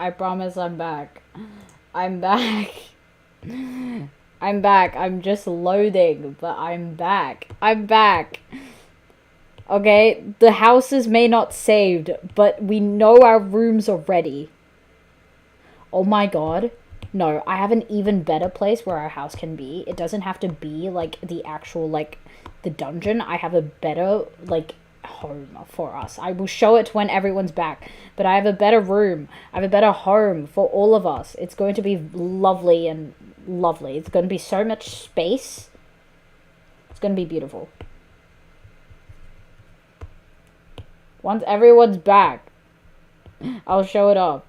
I promise I'm back. I'm back. I'm back. I'm just loading, but I'm back. I'm back. Okay, the houses may not saved, but we know our rooms are ready. Oh my god. No, I have an even better place where our house can be. It doesn't have to be, like, the actual, like, the dungeon. I have a better, like, home for us. I will show it when everyone's back. But I have a better room. I have a better home for all of us. It's going to be lovely and lovely. It's going to be so much space. It's going to be beautiful. Once everyone's back, I'll show it off.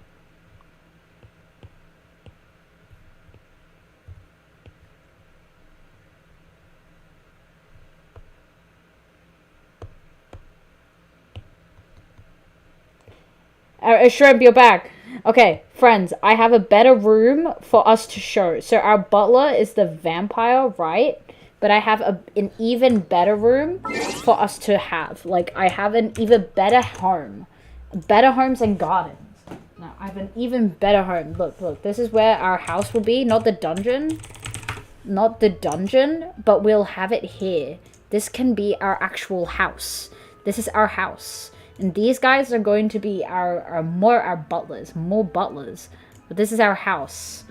Shrimp, you're back. Okay, friends, I have a better room for us to show. So our butler is the vampire, right? But I have an even better room for us to have. Like, I have an even better home. Better homes and gardens. No, I have an even better home. Look, look. This is where our house will be. Not the dungeon. Not the dungeon, but we'll have it here. This can be our actual house. This is our house. And these guys are going to be our butlers. More butlers. But this is our house.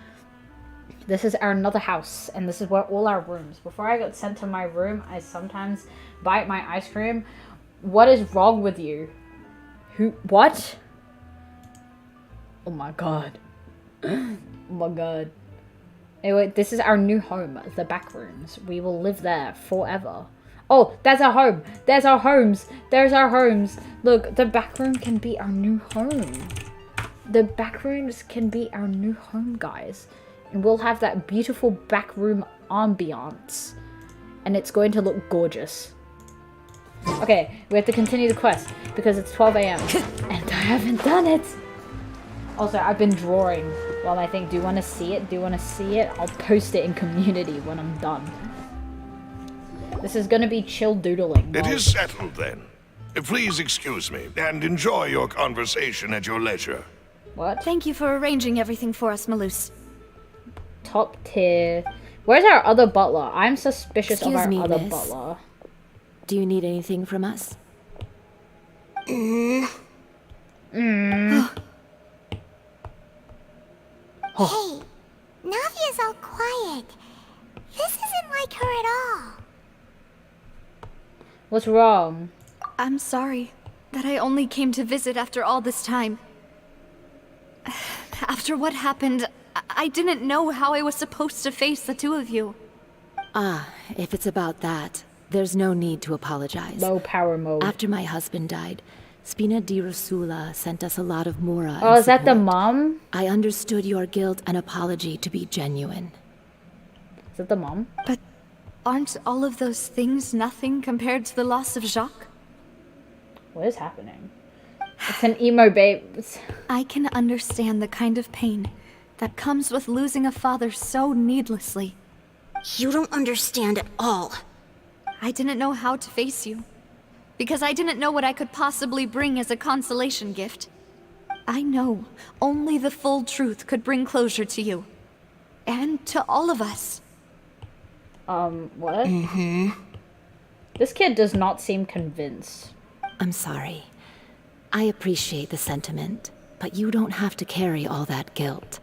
This is our another house, and this is where all our rooms. Before I got sent to my room, I sometimes bite my ice cream. What is wrong with you? What? Oh my god. Oh my god. Anyway, this is our new home, the back rooms. We will live there forever. Oh, that's our home. There's our homes. There's our homes. Look, the back room can be our new home. The back rooms can be our new home, guys. And we'll have that beautiful back room ambiance. And it's going to look gorgeous. Okay, we have to continue the quest because it's 12 a.m. and I haven't done it. Also, I've been drawing while I think, do you want to see it? Do you want to see it? I'll post it in community when I'm done. This is going to be chill doodling. It is settled then. Please excuse me and enjoy your conversation at your leisure. What? Thank you for arranging everything for us, Malus. Top tier. Where's our other butler? I'm suspicious Excuse of our me, other miss. butler. Do you need anything from us? Hey, Navia's all quiet. This isn't like her at all. What's wrong? I'm sorry that I only came to visit after all this time. After what happened, I didn't know how I was supposed to face the two of you. Ah, if it's about that, there's no need to apologize. Low power mode. After my husband died, Spina di Rosula sent us a lot of Mura. Oh, is that the mom? I understood your guilt and apology to be genuine. Is that the mom? But aren't all of those things nothing compared to the loss of Jacques? What is happening? It's an emo babe. I can understand the kind of pain that comes with losing a father so needlessly. You don't understand at all. I didn't know how to face you, because I didn't know what I could possibly bring as a consolation gift. I know only the full truth could bring closure to you, and to all of us. What? This kid does not seem convinced. I'm sorry. I appreciate the sentiment, but you don't have to carry all that guilt.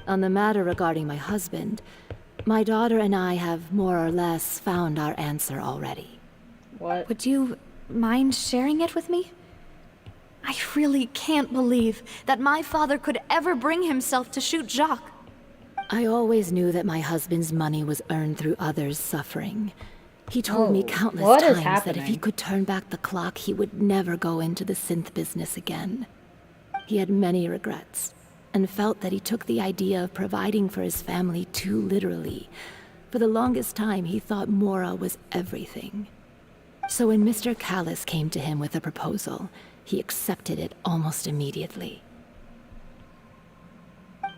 On the matter regarding my husband, my daughter and I have more or less found our answer already. What? Would you mind sharing it with me? I really can't believe that my father could ever bring himself to shoot Jacques. I always knew that my husband's money was earned through others' suffering. He told me countless what is times that if he happening? could turn back the clock, he would never go into the synth business again. He had many regrets, and felt that he took the idea of providing for his family too literally. For the longest time, he thought Mora was everything. So when Mr. Callis came to him with a proposal, he accepted it almost immediately.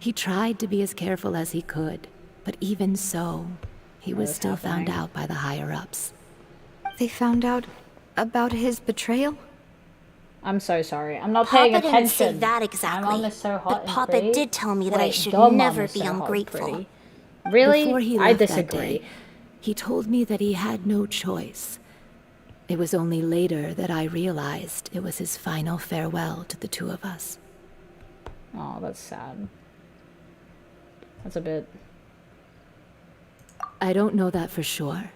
He tried to be as careful as he could, but even so, he was still found out by the higher-ups. They found out about his betrayal? I'm so sorry. I'm not paying Papa attention. didn't say that My exactly. mom is so hot But and Papa pretty. did tell me that I Wait, should your mom never is be so hot and ungrateful. pretty. Really? Before he I left disagree. that day, he told me that he had no choice. It was only later that I realized it was his final farewell to the two of us. Oh, that's sad. That's a bit... I don't know that for sure,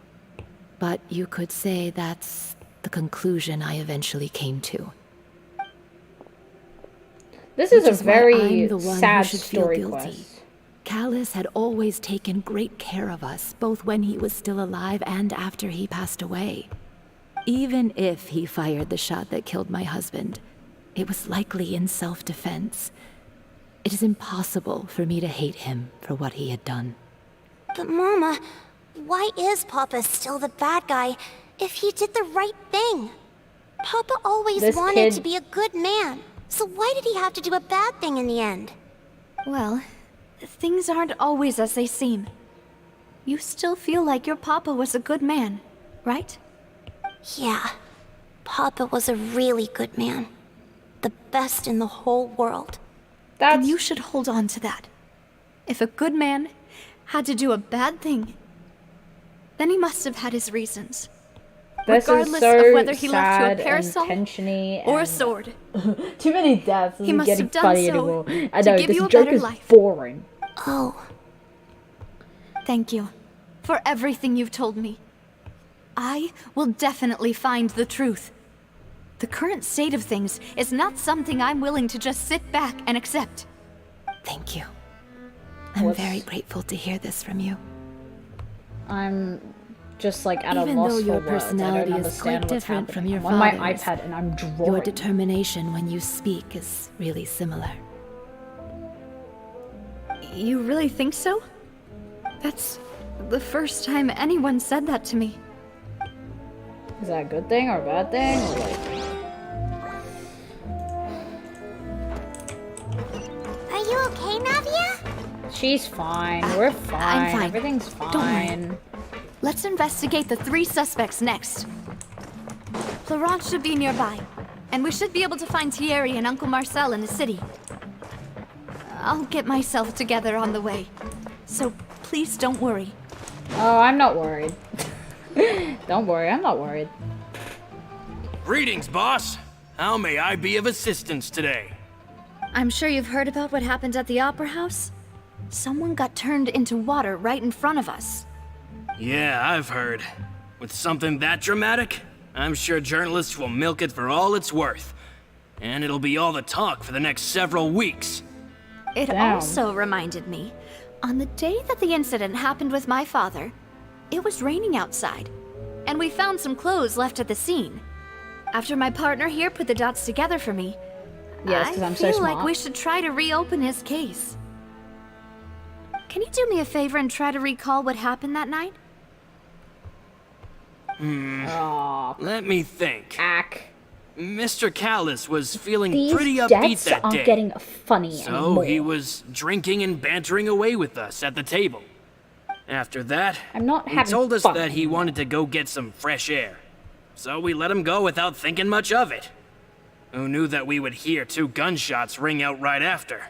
but you could say that's the conclusion I eventually came to. This is Which a is why very I'm the one who sad should feel story guilty. quest. Callus had always taken great care of us, both when he was still alive and after he passed away. Even if he fired the shot that killed my husband, it was likely in self-defense. It is impossible for me to hate him for what he had done. But Mama, why is Papa still the bad guy if he did the right thing? Papa always This wanted kid- to be a good man, so why did he have to do a bad thing in the end? Well, things aren't always as they seem. You still feel like your papa was a good man, right? Yeah, Papa was a really good man. The best in the whole world. That's... And you should hold on to that. If a good man had to do a bad thing, then he must have had his reasons. This Regardless is so of whether he left you a sad parasol and tensiony or a and sword. too many deaths. This He isn't must getting have done funny so anymore. I to know, give this you a joke better is life. boring. Oh, Thank you for everything you've told me. I will definitely find the truth. The current state of things is not something I'm willing to just sit back and accept. Thank you. I'm What's- very grateful to hear this from you. I'm just like at Even a loss though for your words. I don't personality is understand quite what's different from happening. your I'm on my father's, iPad and I'm drawing. Your determination when you speak is really similar. You really think so? That's the first time anyone said that to me. Is that a good thing or a bad thing? Or like... are you okay, Navia? She's fine. We're fine. I'm fine. Everything's Don't worry. fine. Let's investigate the 3 suspects next. Laurent should be nearby, and we should be able to find Thierry and Uncle Marcel in the city. I'll get myself together on the way, so please don't worry. Oh, I'm not worried. Don't worry, I'm not worried. Greetings, boss. How may I be of assistance today? I'm sure you've heard about what happened at the Opera House. Someone got turned into water right in front of us. Yeah, I've heard. With something that dramatic, I'm sure journalists will milk it for all it's worth. And it'll be all the talk for the next several weeks. It Damn. also reminded me, on the day that the incident happened with my father, it was raining outside, and we found some clothes left at the scene. After my partner here put the dots together for me, Yes, because I'm so I smart. feel like we should try to reopen his case. Can you do me a favor and try to recall what happened that night? Aw, Let me think. ack. Mr. Callus was feeling These pretty upbeat deaths that aren't day. getting funny So anymore. he was drinking and bantering away with us at the table. After that, I'm not he having told us fun that he wanted to go get some fresh air. So we let him go without thinking much of it. Who knew that we would hear 2 gunshots ring out right after?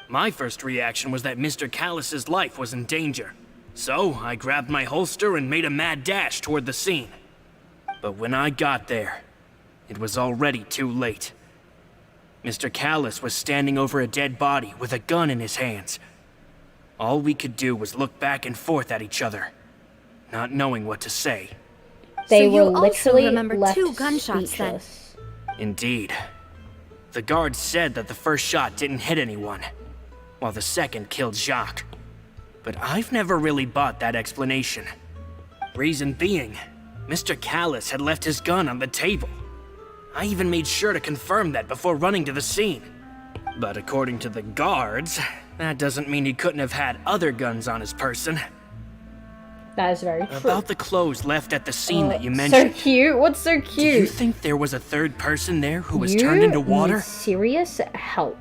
My first reaction was that Mr. Callus's life was in danger. So I grabbed my holster and made a mad dash toward the scene. But when I got there, it was already too late. Mr. Callus was standing over a dead body with a gun in his hands. All we could do was look back and forth at each other, not knowing what to say. They So you were also literally remember left 2 gunshots then? speechless. Indeed. The guard said that the first shot didn't hit anyone, while the second killed Jacques. But I've never really bought that explanation. Reason being, Mr. Callus had left his gun on the table. I even made sure to confirm that before running to the scene. But according to the guards, that doesn't mean he couldn't have had other guns on his person. That is very true. About the clothes left at the scene that you So mentioned, cute. What's so cute? do you think there was a third person there who was You turned into water? need serious help.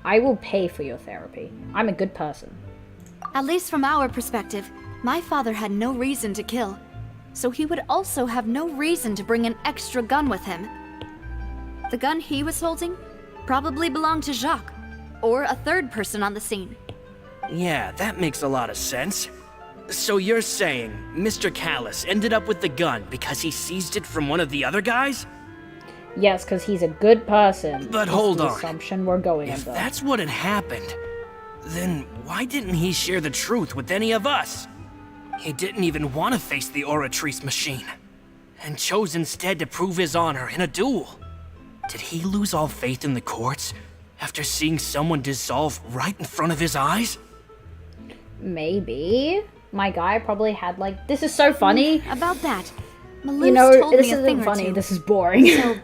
I will pay for your therapy. I'm a good person. At least from our perspective, my father had no reason to kill. So he would also have no reason to bring an extra gun with him. The gun he was holding probably belonged to Jacques, or a third person on the scene. Yeah, that makes a lot of sense. So you're saying Mr. Callus ended up with the gun because he seized it from one of the other guys? Yes, because he's a good person. But is hold the on. assumption we're going If under. that's what had happened, then why didn't he share the truth with any of us? He didn't even want to face the Oratrice machine, and chose instead to prove his honor in a duel. Did he lose all faith in the courts after seeing someone dissolve right in front of his eyes? Maybe. My guy probably had like, this is so funny. About that, Maloof's You know, told this me a thing isn't or funny, two. this is boring. So,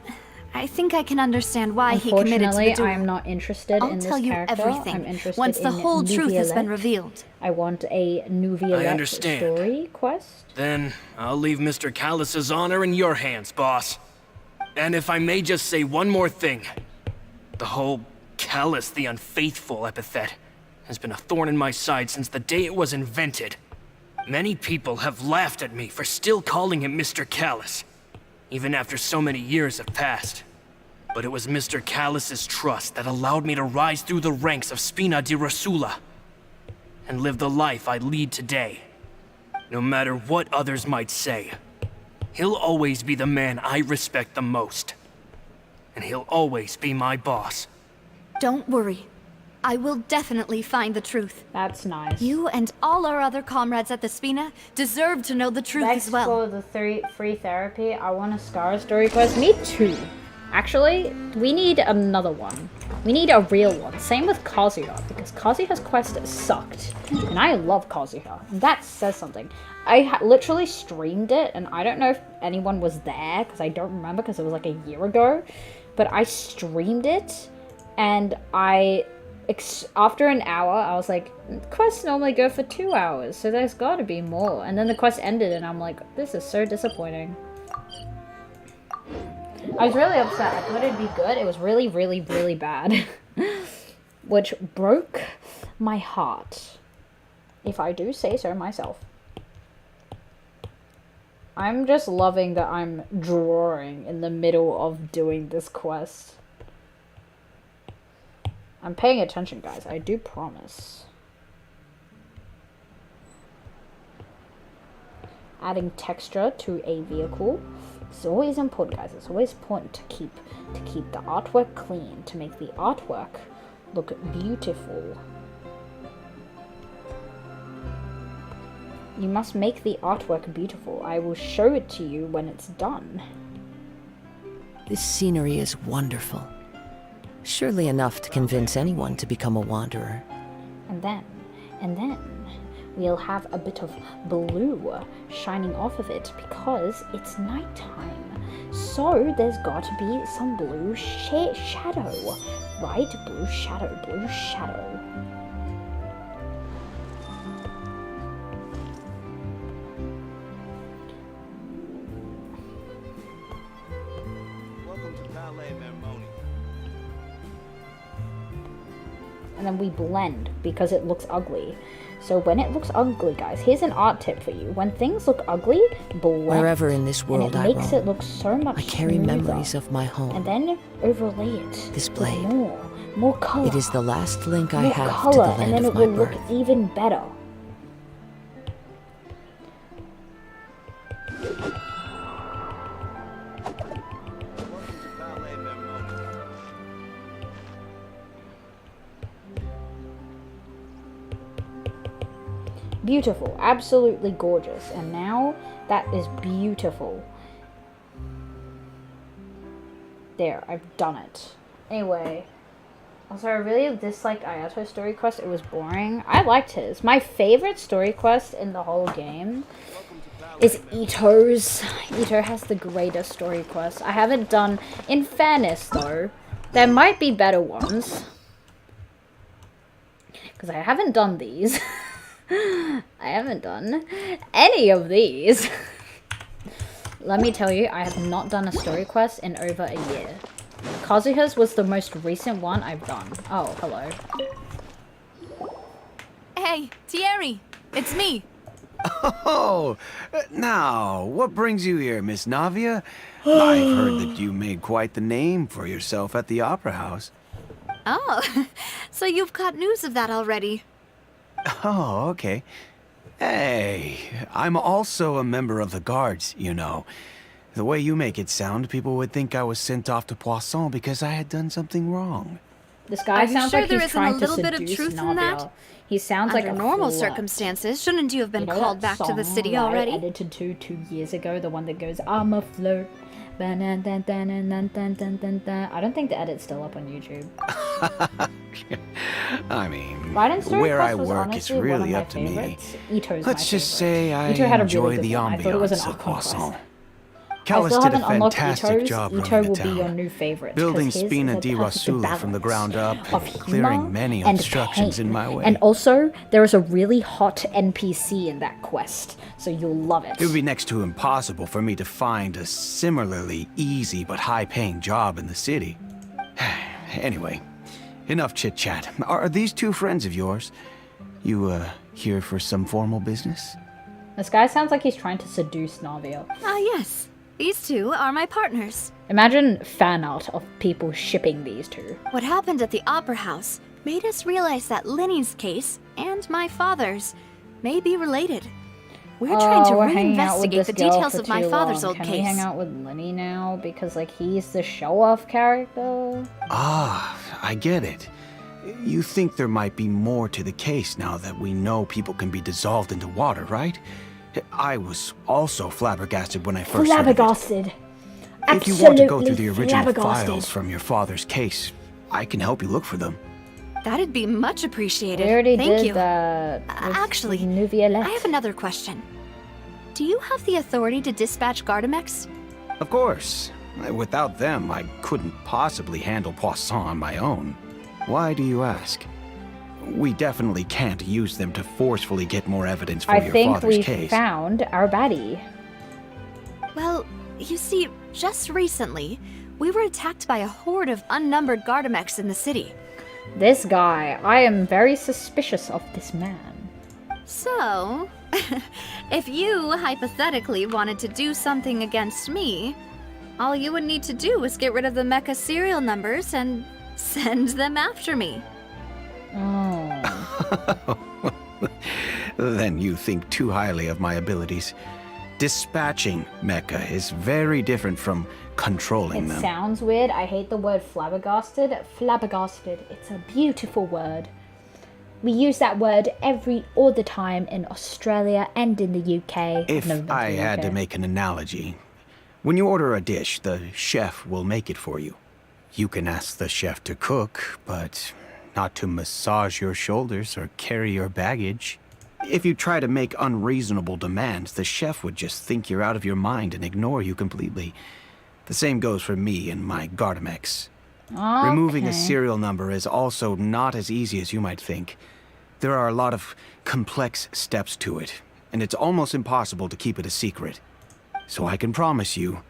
I think I can understand why he committed to Unfortunately, the duel. I am not interested I'll in this tell you character. everything I'm interested once the in whole truth has been Nuviolette. revealed. I want a New I Violette understand. story quest. Then I'll leave Mr. Callus's honor in your hands, boss. And if I may just say one more thing. The whole Callus the Unfaithful epithet has been a thorn in my side since the day it was invented. Many people have laughed at me for still calling him Mr. Callus, even after so many years have passed. But it was Mr. Callus's trust that allowed me to rise through the ranks of Spina di Rosula and live the life I lead today. No matter what others might say, he'll always be the man I respect the most. And he'll always be my boss. Don't worry. I will definitely find the truth. That's nice. You and all our other comrades at the Spina deserve to know the truth Thanks as well. for the free therapy. I want a Scar story quest. Me too. Actually, we need another one. We need a real one. Same with Kazuha, because Kazuha's quest sucked. And I love Kazuha. That says something. I literally streamed it, and I don't know if anyone was there, because I don't remember, because it was like a year ago. But I streamed it, and after an hour, I was like, quests normally go for 2 hours, so there's gotta be more. And then the quest ended, and I'm like, this is so disappointing. I was really upset. I thought it'd be good. It was really, really, really bad. Which broke my heart, if I do say so myself. I'm just loving that I'm drawing in the middle of doing this quest. I'm paying attention, guys. I do promise. Adding texture to a vehicle. It's always important, guys. It's always important to keep the artwork clean, to make the artwork look beautiful. You must make the artwork beautiful. I will show it to you when it's done. This scenery is wonderful. Surely enough to convince anyone to become a wanderer. And then, we'll have a bit of blue shining off of it because it's nighttime. So there's got to be some blue shadow, right? Blue shadow, blue shadow. And then we blend because it looks ugly. So when it looks ugly, guys, here's an art tip for you. When things look ugly, blend. Wherever in this world and I it makes roam, it look so much I carry smoother. memories of my home. And then overlay it This with blade. more color. It is the last link I more have color, to the and land then of it my will birth. look even better. Beautiful, absolutely gorgeous. And now that is beautiful. There, I've done it. Anyway, also I really disliked Ayato's story quest. It was boring. I liked his. My favorite story quest in the whole game is Ito's. Ito has the greatest story quest. I haven't done, in fairness though, there might be better ones. Because I haven't done these. I haven't done any of these. Let me tell you, I have not done a story quest in over a year. Kazuha's was the most recent one I've done. Oh, hello. Hey, Thierry, it's me. Oh, now, what brings you here, Miss Navia? I've heard that you made quite the name for yourself at the Opera House. Oh, so you've caught news of that already. Oh, okay. Hey, I'm also a member of the guards, you know. The way you make it sound, people would think I was sent off to Poisson because I had done something wrong. This guy Are you sounds sure like there he's isn't a trying to little bit of seduce truth in Navia. that? He sounds like Under a normal flirt. circumstances, shouldn't you have been You know called that back to the song, city right, already? edited to 2 years ago, the one that goes, I'm a flirt. I don't think the edit's still up on YouTube. I mean, Right in Story where Quest I was work, honestly it's one of really my up to me. favorites. Ito's Let's my just favorite. say I Ito had a really enjoy good the one. I thought it was an ambiance of Archon Poisson. quest. I Callus still did a haven't unlocked fantastic Ito's. job Ito running will the be your town. new favorite. Building 'cause his Spina is di the perfect Rasula from the ground up, balance of clearing humor many and obstructions pain. in my way. And also, there is a really hot NPC in that quest, so you'll love it. It would be next to impossible for me to find a similarly easy but high-paying job in the city. Anyway, enough chit-chat. Are these two friends of yours? You, here for some formal business? This guy sounds like he's trying to seduce Navia. Ah, yes. These two are my partners. Imagine fan art of people shipping these two. What happened at the Opera House made us realize that Linny's case and my father's may be related. We're trying to we're hanging out with reinvestigate this the girl details for of my too father's long. old Can case. we hang out with Lenny now? Because, like, he's the show-off character? Ah, I get it. You think there might be more to the case now that we know people can be dissolved into water, right? I was also flabbergasted when I first heard of it. Flabbergasted. If you want to go through Absolutely the original flabbergasted. files from your father's case, I can help you look for them. That'd be much appreciated. We already Thank did you. that. with Actually, New Violette. I have another question. Do you have the authority to dispatch Gardamex? Of course. Without them, I couldn't possibly handle Poisson on my own. Why do you ask? We definitely can't use them to forcefully get more evidence for I your think father's we case. found our baddie. Well, you see, just recently, we were attacked by a horde of unnumbered Gardamex in the city. This guy. I am very suspicious of this man. So, if you hypothetically wanted to do something against me, all you would need to do is get rid of the mecha serial numbers and send them after me. Oh. Then you think too highly of my abilities. Dispatching mecha is very different from controlling It them. sounds weird. I hate the word flabbergasted. Flabbergasted. It's a beautiful word. We use that word all the time in Australia and in the UK. If No, not I the had to UK. make an analogy, when you order a dish, the chef will make it for you. You can ask the chef to cook, but not to massage your shoulders or carry your baggage. If you try to make unreasonable demands, the chef would just think you're out of your mind and ignore you completely. The same goes for me and my Gardamex. Removing a Okay. serial number is also not as easy as you might think. There are a lot of complex steps to it, and it's almost impossible to keep it a secret. So I can promise you,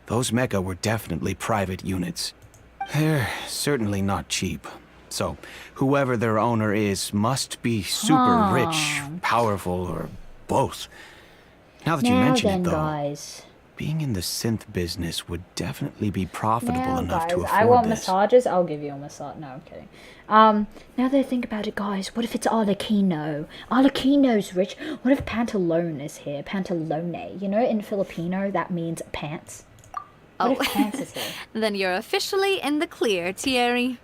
those mecha were definitely private units. They're certainly not cheap. So, whoever their owner is must be super rich, powerful, or both. Now that you Now mention then, it, though, guys. being in the synth business would definitely be profitable Now, enough guys, to afford I want this. massages. I'll give you a massage. No, I'm kidding. Now that I think about it, guys, what if it's Arlecchino? Arlecchino's rich. What if Pantalone is here? Pantalone. You know, in Filipino, that means pants. What if pants is here? Then you're officially in the clear, Thierry.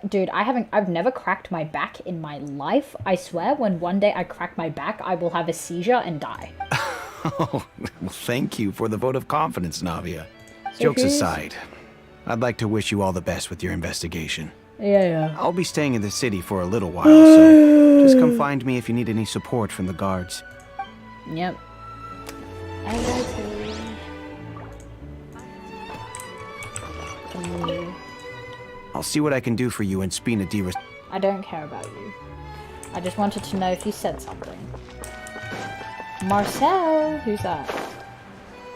Dude, I've never cracked my back in my life. I swear, when one day I crack my back, I will have a seizure and die. Oh, well, thank you for the vote of confidence, Navia. So Jokes who's- aside, I'd like to wish you all the best with your investigation. Yeah. I'll be staying in the city for a little while, so just come find me if you need any support from the guards. Yep. I like it. I'll see what I can do for you in Spina di I don't care about you. I just wanted to know if you said something. Marcel! Who's that?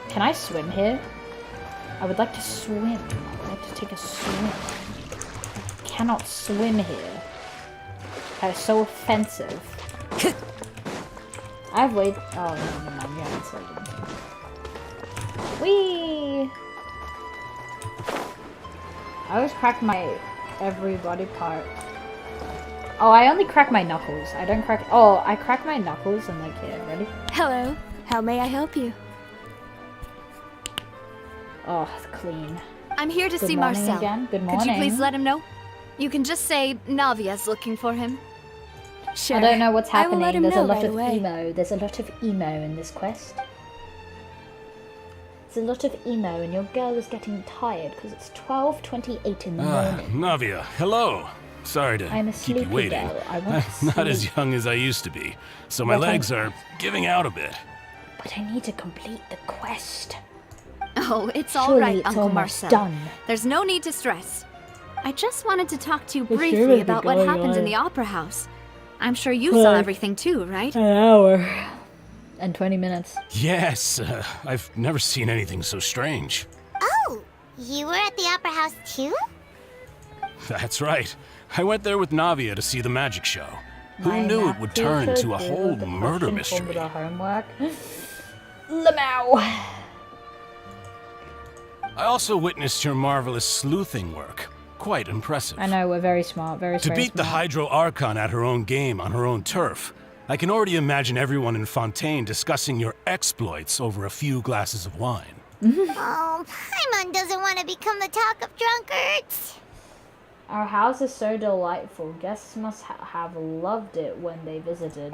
Can I swim here? I would like to swim. I would like to take a swim. I cannot swim here. That is so offensive. I've wait. Oh, no, never mind. You haven't said anything. Whee! I always crack my every body part. Oh, I only crack my knuckles. I don't crack. Oh, I crack my knuckles and like here. Ready? Hello. How may I help you? Oh, it's clean. I'm here to Good see morning Marcel. again. Good morning. Could you please let him know? You can just say Navia's looking for him. Sure. I don't know what's I will happening. let him There's a know lot right of away. emo. There's a lot of emo in this quest. There's a lot of emo, and your girl is getting tired because it's 12:28 in the morning. Navia, hello. Sorry to I'm a keep you sleepy waiting. girl. I want to I'm not as sleep. young as I used to be, so my Well, legs are giving out a bit. But I need to complete the quest. Oh, it's Surely all right, it's Uncle almost Marcel. done. There's no need to stress. I just wanted to talk to you It's briefly seriously about what going happened in on. the Opera House. I'm sure you saw everything too, right? An hour and 20 minutes. Yes, I've never seen anything so strange. Oh, you were at the Opera House too? That's right. I went there with Navia to see the magic show. Who My knew it math would turn teacher into a did whole the murder question mystery? for the homework. Lamau. I also witnessed your marvelous sleuthing work. Quite impressive. I know, we're very smart, very To beat the smart. Hydro Archon at her own game on her own turf, I can already imagine everyone in Fontaine discussing your exploits over a few glasses of wine. Oh, Paimon doesn't want to become the talk of drunkards. Our house is so delightful. Guests must have loved it when they visited.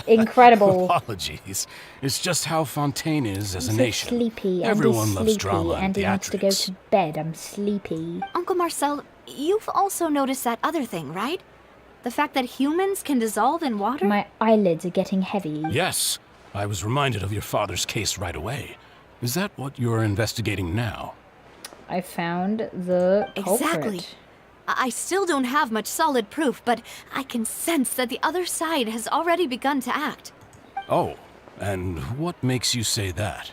Incredible. Apologies. It's just how Fontaine is as a I'm so nation. sleepy. Everyone Andy's loves sleepy. drama and Andy wants to go theatrics. to bed. I'm sleepy. Uncle Marcel, you've also noticed that other thing, right? The fact that humans can dissolve in water? My eyelids are getting heavy. Yes, I was reminded of your father's case right away. Is that what you're investigating now? I found the culprit. Exactly. I still don't have much solid proof, but I can sense that the other side has already begun to act. Oh, and what makes you say that?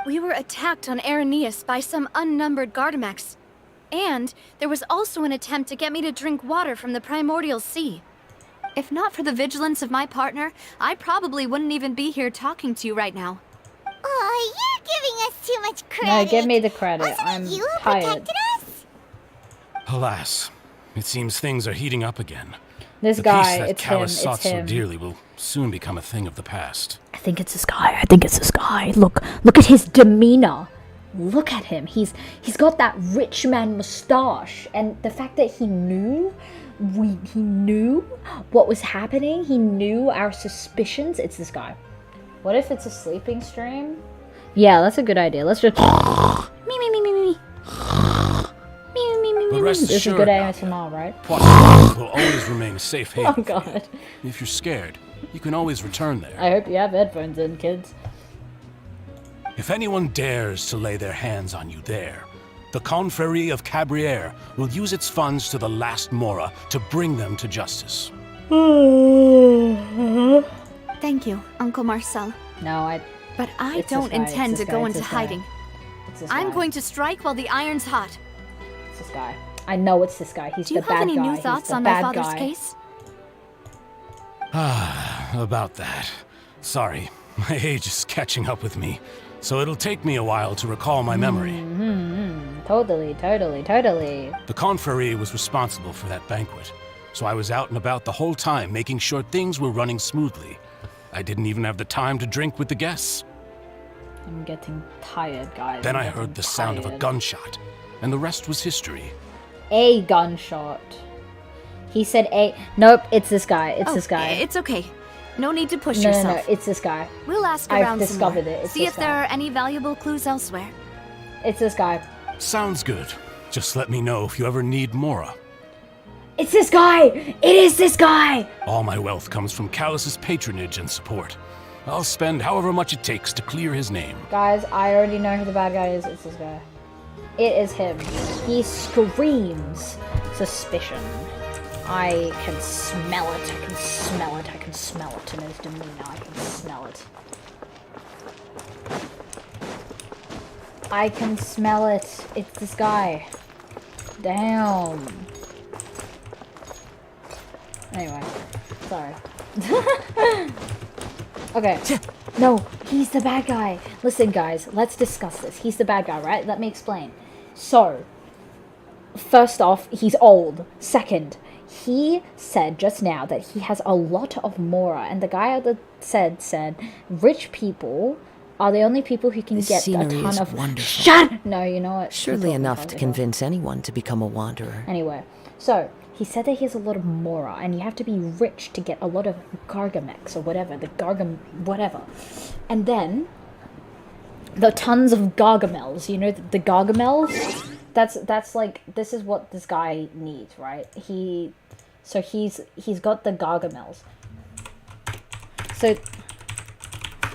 We were attacked on Araneus by some unnumbered Gardamex. And there was also an attempt to get me to drink water from the primordial sea. If not for the vigilance of my partner, I probably wouldn't even be here talking to you right now. Oh, you're giving us too much credit. No, give me the credit. Wasn't it I'm you who tired. protected us? Alas, it seems things are heating up again. This The guy, peace that it's him. Callus It's sought so him. dearly will soon become a thing of the past. I think it's this guy. I think it's this guy. Look at his demeanor. Look at him. He's got that rich man mustache, and the fact that he knew what was happening. He knew our suspicions. It's this guy. What if it's a sleeping stream? Yeah, that's a good idea. Let's just me me me me me. Me me me me. But rest This is assured, good Nadia, ASMR, right? Poitiers will always remain a safe haven. Oh god. If you're scared, you can always return there. I hope you have headphones in, kids. If anyone dares to lay their hands on you there, the Confrérie of Cabrières will use its funds to the last Mora to bring them to justice. Thank you, Uncle Marcel. No, But I It's this don't guy, it's intend this to guy, go it's into this guy. hiding. it's this I'm guy. going to strike while the iron's hot. It's this guy. I know it's this guy. He's Do you the have bad any guy. new He's thoughts the on my bad father's guy. case? About that. Sorry, my age is catching up with me, so it'll take me a while to recall my memory. Totally. The Confrérie was responsible for that banquet, so I was out and about the whole time making sure things were running smoothly. I didn't even have the time to drink with the guests. I'm getting tired, guys. Then I'm I getting heard the sound of a tired. gunshot, and the rest was history. A gunshot. He said a. Nope, it's this guy. It's this guy. It's okay. No need to push no, yourself. it's this guy. We'll ask I've around some discovered more. it. It's See this if there guy. are any valuable clues elsewhere. It's this guy. Sounds good. Just let me know if you ever need Mora. It's this guy! It is this guy! All my wealth comes from Callus's patronage and support. I'll spend however much it takes to clear his name. Guys, I already know who the bad guy is. It's this guy. It is him. He screams suspicion. I can smell it. I can smell it. I can smell it in his demeanor. I can smell it. I can smell it. It's this guy. Damn. Anyway, sorry. Okay. No, he's the bad guy. Listen, guys, let's discuss this. He's the bad guy, right? Let me explain. So, first off, he's old. Second, he said just now that he has a lot of mora, and the guy that said rich people are the only people who can This get a scenery ton is of. wonderful. Shut. No, you know what? Surely enough to convince anyone to become a wanderer. Anyway, so he said that he has a lot of mora, and you have to be rich to get a lot of gargamex or whatever, whatever. And then the tons of gargamels, you know, the gargamels. That's like, this is what this guy needs, right? He's got the gargamels.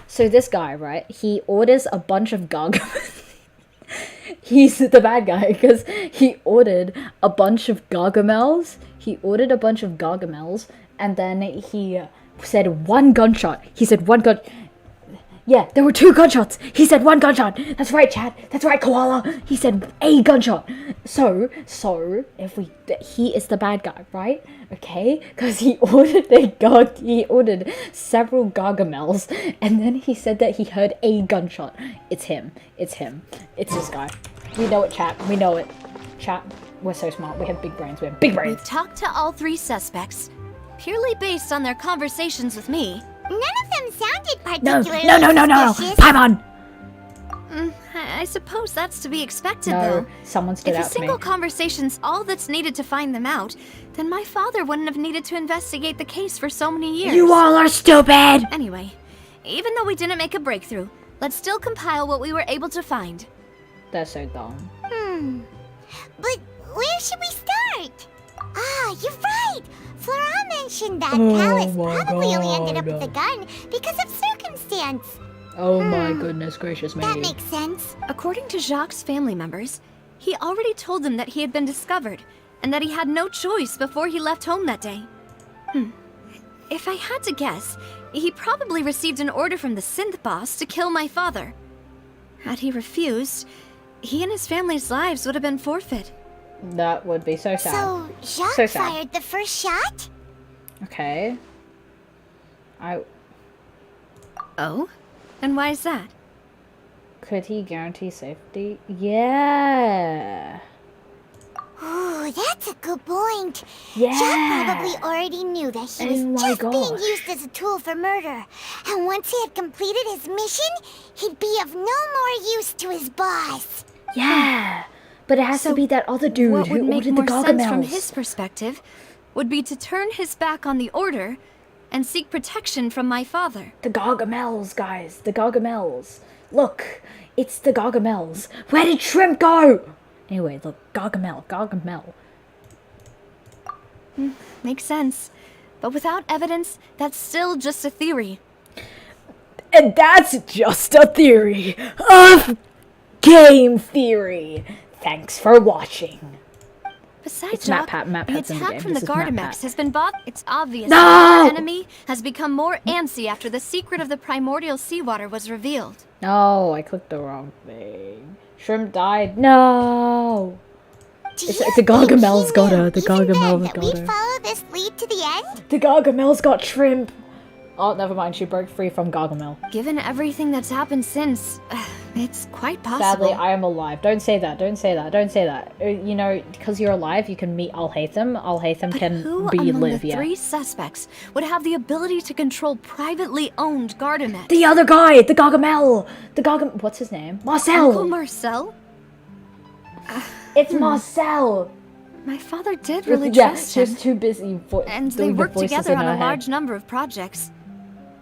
So this guy, right? He orders a bunch of gargamels. He's the bad guy because he ordered a bunch of gargamels. And then he said one gunshot. He said one gun. Yeah, there were 2 gunshots. He said 1 gunshot. That's right, Chad. That's right, Koala. He said a gunshot. So he is the bad guy, right? Okay, because he ordered several gargamels, and then he said that he heard a gunshot. It's him. It's this guy. We know it, chat. We know it. Chat, we're so smart. We have big brains. We've talked to all 3 suspects, purely based on their conversations with me. None of them sounded particularly No. suspicious. Paimon! I suppose that's to be expected, No, though. someone stood If out a to me. single conversation's all that's needed to find them out, then my father wouldn't have needed to investigate the case for so many years. You all are stupid! Anyway, even though we didn't make a breakthrough, let's still compile what we were able to find. They're so dumb. But where should we start? Ah, you're right! Flora mentioned that Palace probably only ended up with a gun because of circumstance. Oh my goodness gracious me. That makes sense. According to Jacques' family members, he already told them that he had been discovered, and that he had no choice before he left home that day. If I had to guess, he probably received an order from the synth boss to kill my father. Had he refused, he and his family's lives would have been forfeit. That would be so sad. So, Jacques So sad. fired the first shot? Okay. Oh? And why is that? Could he guarantee safety? Yeah. Ooh, that's a good point. Yeah. Jacques probably already knew that he Oh was my just being gosh. used as a tool for murder. And once he had completed his mission, he'd be of no more use to his boss. Yeah. But it has to be that other dude What would who make ordered the more sense from gargamels. his perspective would be to turn his back on the order and seek protection from my father. The gargamels, guys. The gargamels. Look. It's the gargamels. Where did Shrimp go? Anyway, look. Gargamel. Makes sense. But without evidence, that's still just a theory. And that's just a theory of game theory. Thanks for watching. Besides, It's Jacques, Map the Pat's in the attack game. from the This is Map Pat. Gardamex has been bought. It's obvious No! that our enemy has become more antsy after the secret of the primordial seawater was revealed. No, I clicked the wrong thing. Shrimp died. No. It's the Gargamel's got her. The Gargamel's that got we'd her. follow this lead to the end? The Gargamel's got Shrimp. Oh, never mind. She broke free from Gargamel. Given everything that's happened since, it's quite possible. Sadly, I am alive. Don't say that. Don't say that. Don't say that. You know, because you're alive, you can meet Alhaitham. Alhaitham can Who be among live, the yeah. 3 suspects would have the ability to control privately owned Gardamex? The other guy! The Gargamel! The Gargamel... What's his name? Marcel! Uncle Marcel? It's Marcel! My father did really Yeah, trust she him. was too busy And they doing the worked voices together in on her a head. large number of projects.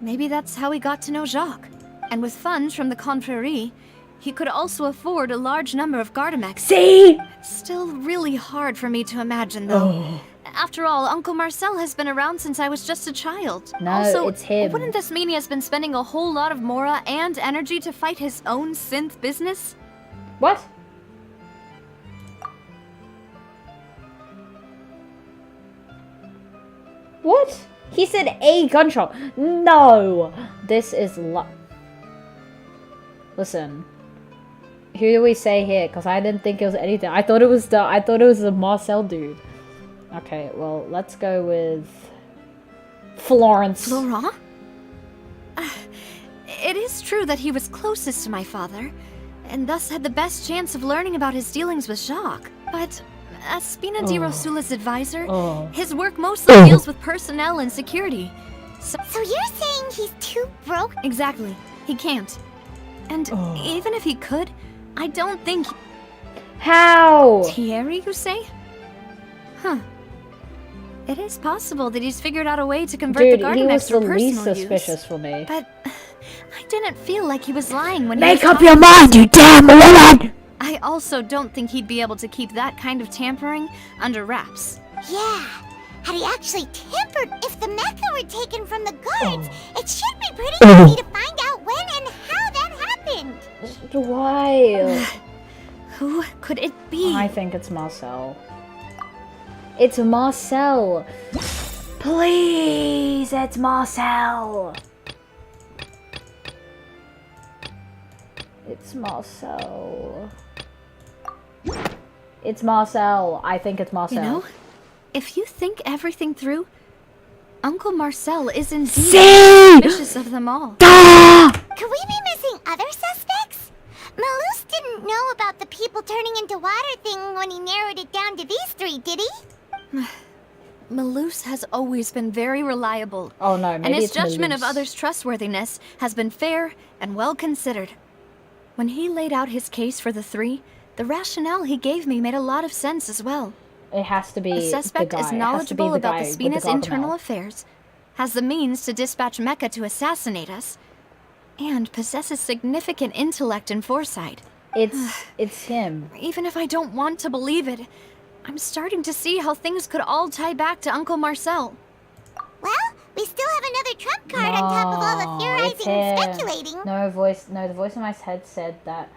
Maybe that's how he got to know Jacques. And with funds from the Confrérie, he could also afford a large number of Gardamex. See? It's still really hard for me to imagine, though. Oh. After all, Uncle Marcel has been around since I was just a child. No, also, it's him. Wouldn't this mean he has been spending a whole lot of mora and energy to fight his own synth business? What? What? He said a gunshot. No! This is Listen. Who do we say here? Because I didn't think it was anything. I thought it was the Marcel dude. Okay, well, let's go with Florence. Florent? It is true that he was closest to my father, and thus had the best chance of learning about his dealings with Jacques. But as Spina di Rosula's advisor, his work mostly deals with personnel and security. So you're saying he's too broke? Exactly. He can't. And even if he could, I don't think... How? Thierry, you say? Huh. It is possible that he's figured out a way to convert the Dude, he garden was next the for least personal suspicious use. for me. But I didn't feel like he was lying when he Make was up your mind, you damn woman! I also don't think he'd be able to keep that kind of tampering under wraps. Yeah. Had he actually tampered if the mecha were taken from the guards, it should be pretty easy to find out when and how that happened. Why? Who could it be? I think it's Marcel. It's Marcel. Please, it's Marcel. It's Marcel. It's Marcel. I think it's Marcel. You know, if you think everything through, Uncle Marcel is indeed suspicious of them all. Could we be missing other suspects? Malus didn't know about the people turning into water thing when he narrowed it down to these three, did he? Malus has always been very reliable. Oh no, maybe and his it's judgment of Malus. others' trustworthiness has been fair and well considered. When he laid out his case for the three, the rationale he gave me made a lot of sense as well. It has to be The suspect the guy. is It has to be knowledgeable the about guy the with Spina's Gargamel. internal affairs, has the means to dispatch Mecha to assassinate us, and possesses significant intellect and foresight. It's him. Even if I don't want to believe it, I'm starting to see how things could all tie back to Uncle Marcel. Well, we still have another trump card on top of all the theorizing and speculating. No, the voice in my head said that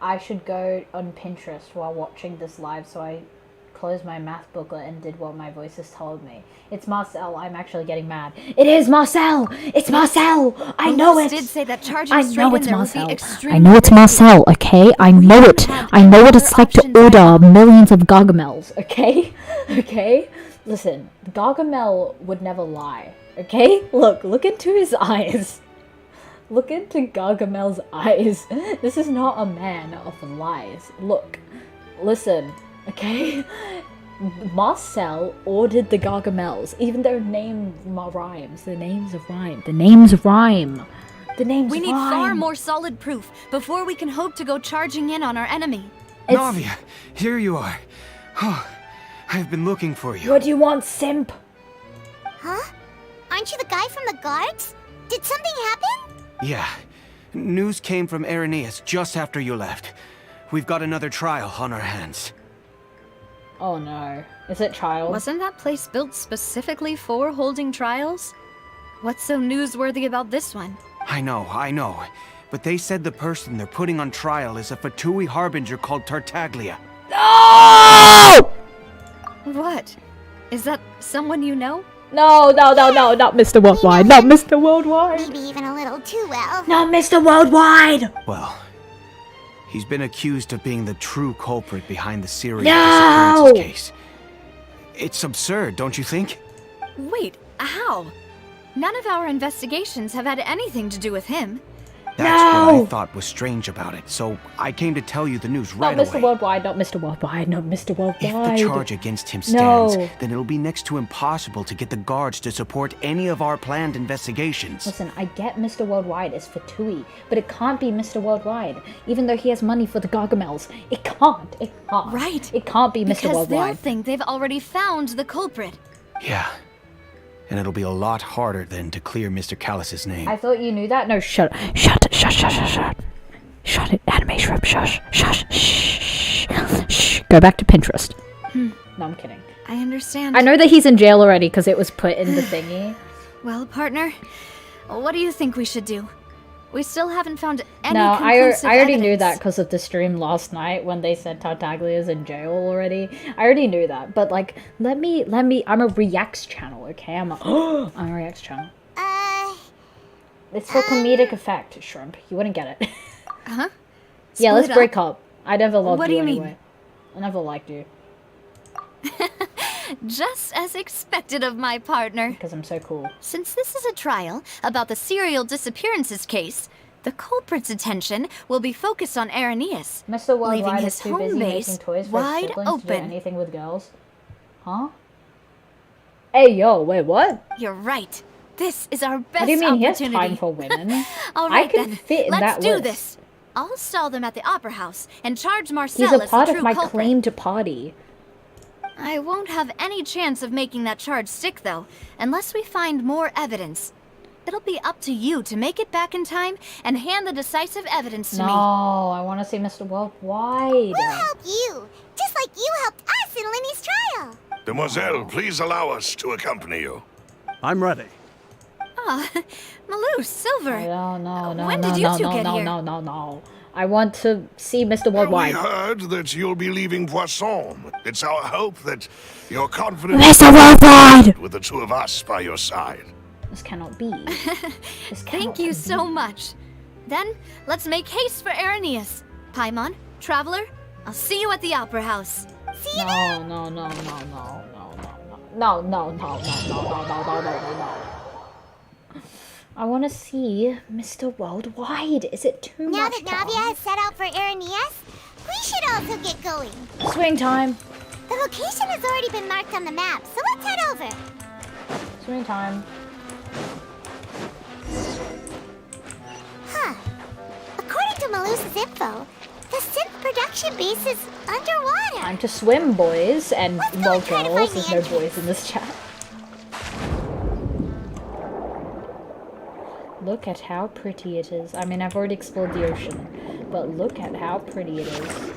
I should go on Pinterest while watching this live, so I closed my math booklet and did what my voices told me. It's Marcel. I'm actually getting mad. It is Marcel! It's Marcel! I know it! Did say that charging I straight know in it's there would be Marcel. extremely I know it's risky. Marcel, okay? I know it. I know what it's like to order millions of Gargamels, okay? Okay? Listen, Gargamel would never lie, okay? Look into his eyes. Look into Gargamel's eyes. This is not a man of lies. Look, listen, okay? Marcel ordered the Gargamels, even though name rhymes. The names rhyme. The names rhyme. The names We need rhyme. far more solid proof before we can hope to go charging in on our enemy. Navia, here you are. Oh, I've been looking for you. What do you want, simp? Huh? Aren't you the guy from the guards? Did something happen? Yeah. News came from Irenaeus just after you left. We've got another trial on our hands. Oh no. Is it child? Wasn't that place built specifically for holding trials? What's so newsworthy about this one? I know. But they said the person they're putting on trial is a Fatui harbinger called Tartaglia. No! What? Is that someone you know? No, not Mr. Worldwide. Not Mr. Worldwide. Maybe even a little too well. Not Mr. Worldwide! Well, he's been accused of being the true culprit behind the Syria No! disappearances case. It's absurd, don't you think? Wait, how? None of our investigations have had anything to do with him. That's what I No! thought was strange about it, so I came to tell you the news Not right Mr. away. Worldwide, not Mr. Worldwide, not Mr. Worldwide. If the charge against him stands, No. then it'll be next to impossible to get the guards to support any of our planned investigations. Listen, I get Mr. Worldwide is Fatui, but it can't be Mr. Worldwide, even though he has money for the Gargamels. It can't. Right. It can't be Mr. Because they'll Worldwide. think they've already found the culprit. Yeah. And it'll be a lot harder then to clear Mr. Callus's name. I thought you knew that. No, shut it, anime shrimp, shush, shh. Go back to Pinterest. No, I'm kidding. I understand. I know that he's in jail already because it was put in the thingy. Well, partner, what do you think we should do? We still haven't found any No, I conclusive already knew evidence. that because of the stream last night when they said Tartaglia's in jail already. I already knew that, but like, let me. I'm a reacts channel, okay? I'm a reacts channel. It's for comedic effect, shrimp. You wouldn't get it. Huh? Yeah, let's Split break up. I never loved What do you you mean? anyway. I never liked you Just as expected of my partner. because I'm so cool. Since this is a trial about the serial disappearances case, The culprit's attention will be focused on Arrhenius, Mr. leaving Worldwide his is too home busy base making toys for his wide siblings to do open. anything with girls. Huh? Hey, yo, wait, what? You're right. This is our best What do you mean he has opportunity. time for women? All I right, could then. fit in Let's that do list. this. I'll stall them at the Opera House and charge Marcel He's a as part the of true my culprit. claim to party. I won't have any chance of making that charge stick, though, unless we find more evidence. It'll be up to you to make it back in time and hand the decisive evidence to No, me. I want to see Mr. Worldwide. We'll help you, just like you helped us in Lenny's trial. Demoiselle, please allow us to accompany you. I'm ready. Ah, Malou, Silver. No, When did you two get here? No. I want to see Mr. We Worldwide. heard that you'll be leaving Poisson. It's our hope that you're confident Mr. Worldwide! with the two of us by your side. This cannot be. Thank you so much. Then, let's make haste for Arrhenius. Paimon, Traveler, I'll see you at the Opera House. See you there. No. I want to see Mr. Worldwide. Is it too Now much that Navia time? has set out for Arrhenius, we should also get going. Swing time. The location has already been marked on the map, so let's head over. Swing time. Huh. According to Malusa's info, the synth production base is underwater. Time to swim, boys. And, Let's go well, and try to girls. find the There's no boys entrance. in this chat. Look at how pretty it is. I mean, I've already explored the ocean, but look at how pretty it is.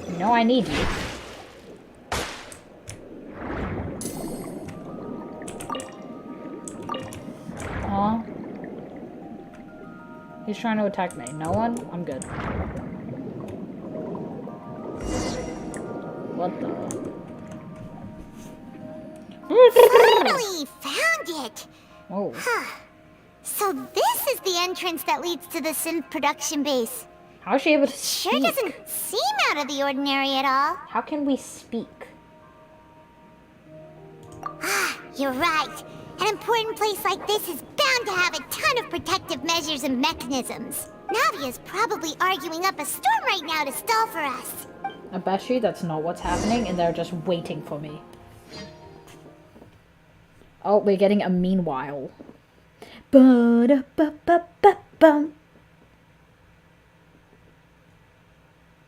You know I need you. Aw. He's trying to attack me. No one? I'm good. What the? Finally found it. Oh. So this is the entrance that leads to the synth production base. How is she able to Sure speak? doesn't seem out of the ordinary at all. How can we speak? You're right. An important place like this is bound to have a ton of protective measures and mechanisms. Navia's probably arguing up a storm right now to stall for us. I bet you that's not what's happening and they're just waiting for me. Oh, we're getting a meanwhile. Ba-da-ba-ba-ba-bum.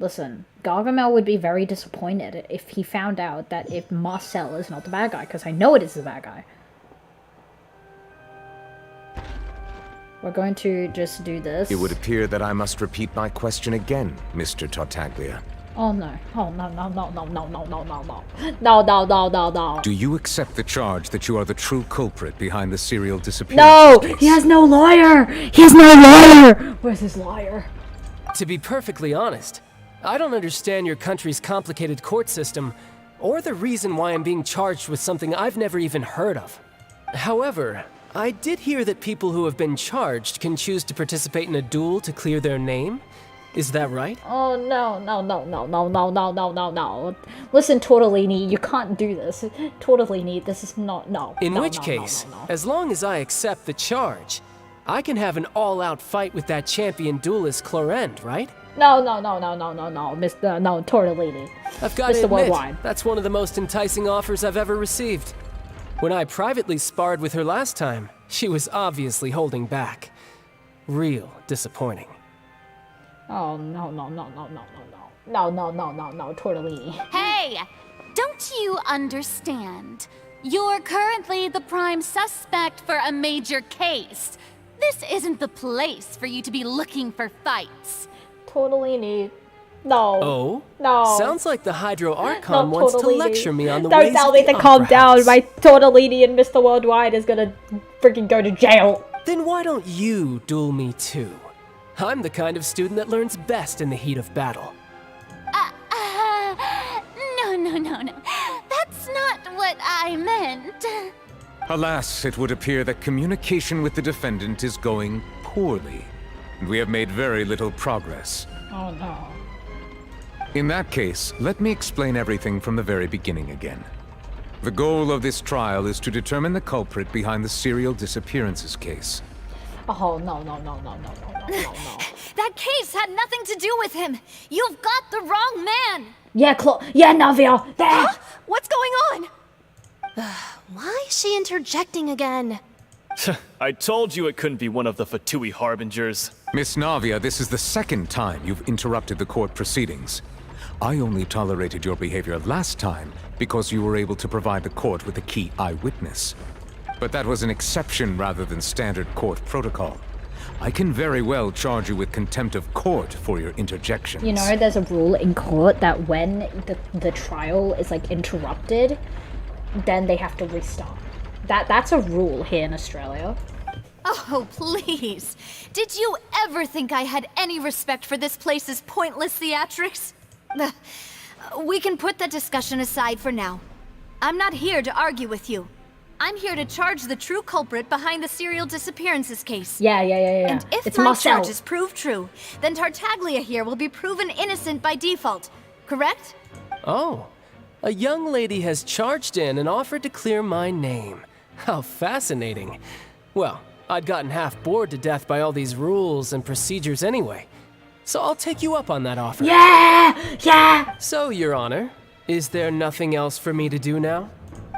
Listen, Gargamel would be very disappointed if he found out that if Marcel is not the bad guy, because I know it is the bad guy. We're going to just do this. It would appear that I must repeat my question again, Mr. Tartaglia. Oh no. Oh no. No. Do you accept the charge that you are the true culprit behind the serial disappearance No! case? He has no lawyer! He has no lawyer! Where's his lawyer? To be perfectly honest, I don't understand your country's complicated court system, or the reason why I'm being charged with something I've never even heard of. However, I did hear that people who have been charged can choose to participate in a duel to clear their name. Is that right? Oh no. Listen, Tortellini, you can't do this. Tortellini, this is not, no. In no, which no, case, no. as long as I accept the charge, I can have an all-out fight with that champion duelist Clorend, right? No, Mr. No, Tortellini. I've got to Mr. admit, Worldwide. that's one of the most enticing offers I've ever received. When I privately sparred with her last time, she was obviously holding back. Real disappointing. Oh, no, Tortellini. Hey! Don't you understand? You're currently the prime suspect for a major case. This isn't the place for you to be looking for fights. Tortellini. No. Oh? No. Sounds like the Hydro Archon Not wants to Tortellini. lecture me on the Don't ways tell of me the to calm Opera down. House. My Tortellini and Mr. Worldwide is gonna freaking go to jail. Then why don't you duel me too? I'm the kind of student that learns best in the heat of battle. No. That's not what I meant. Alas, it would appear that communication with the defendant is going poorly, and we have made very little progress. Oh no. In that case, let me explain everything from the very beginning again. The goal of this trial is to determine the culprit behind the serial disappearances case. Oh, no. That case had nothing to do with him. You've got the wrong man. Yeah, yeah, Navia, there! Huh? What's going on? Why is she interjecting again? I told you it couldn't be one of the Fatui harbingers. Miss Navia, this is the second time you've interrupted the court proceedings. I only tolerated your behavior last time because you were able to provide the court with a key eyewitness. But that was an exception rather than standard court protocol. I can very well charge you with contempt of court for your interjections. You know, there's a rule in court that when the trial is like interrupted, then they have to restart. That's a rule here in Australia. Oh, please. Did you ever think I had any respect for this place's pointless theatrics? We can put that discussion aside for now. I'm not here to argue with you. I'm here to charge the true culprit behind the serial disappearances case. Yeah. And if it's my Marcel. charges prove true, then Tartaglia here will be proven innocent by default, correct? Oh, a young lady has charged in and offered to clear my name. How fascinating. Well, I'd gotten half bored to death by all these rules and procedures anyway. So I'll take you up on that offer. Yeah! So, Your Honor, is there nothing else for me to do now?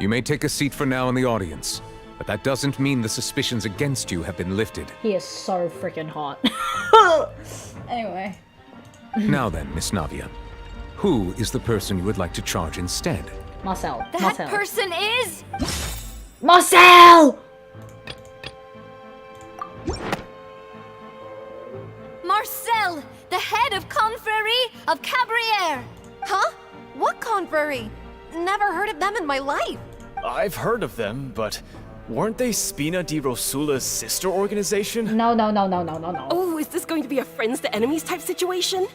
You may take a seat for now in the audience, but that doesn't mean the suspicions against you have been lifted. He is so freaking hot. Anyway. Now then, Miss Navia, who is the person you would like to charge instead? Marcel. That person is... Marcel! Marcel, the head of Confrérie of Cabriere. Huh? What confrérie? Never heard of them in my life. I've heard of them, but weren't they Spina di Rosula's sister organization? No. Oh, is this going to be a friends to enemies type situation?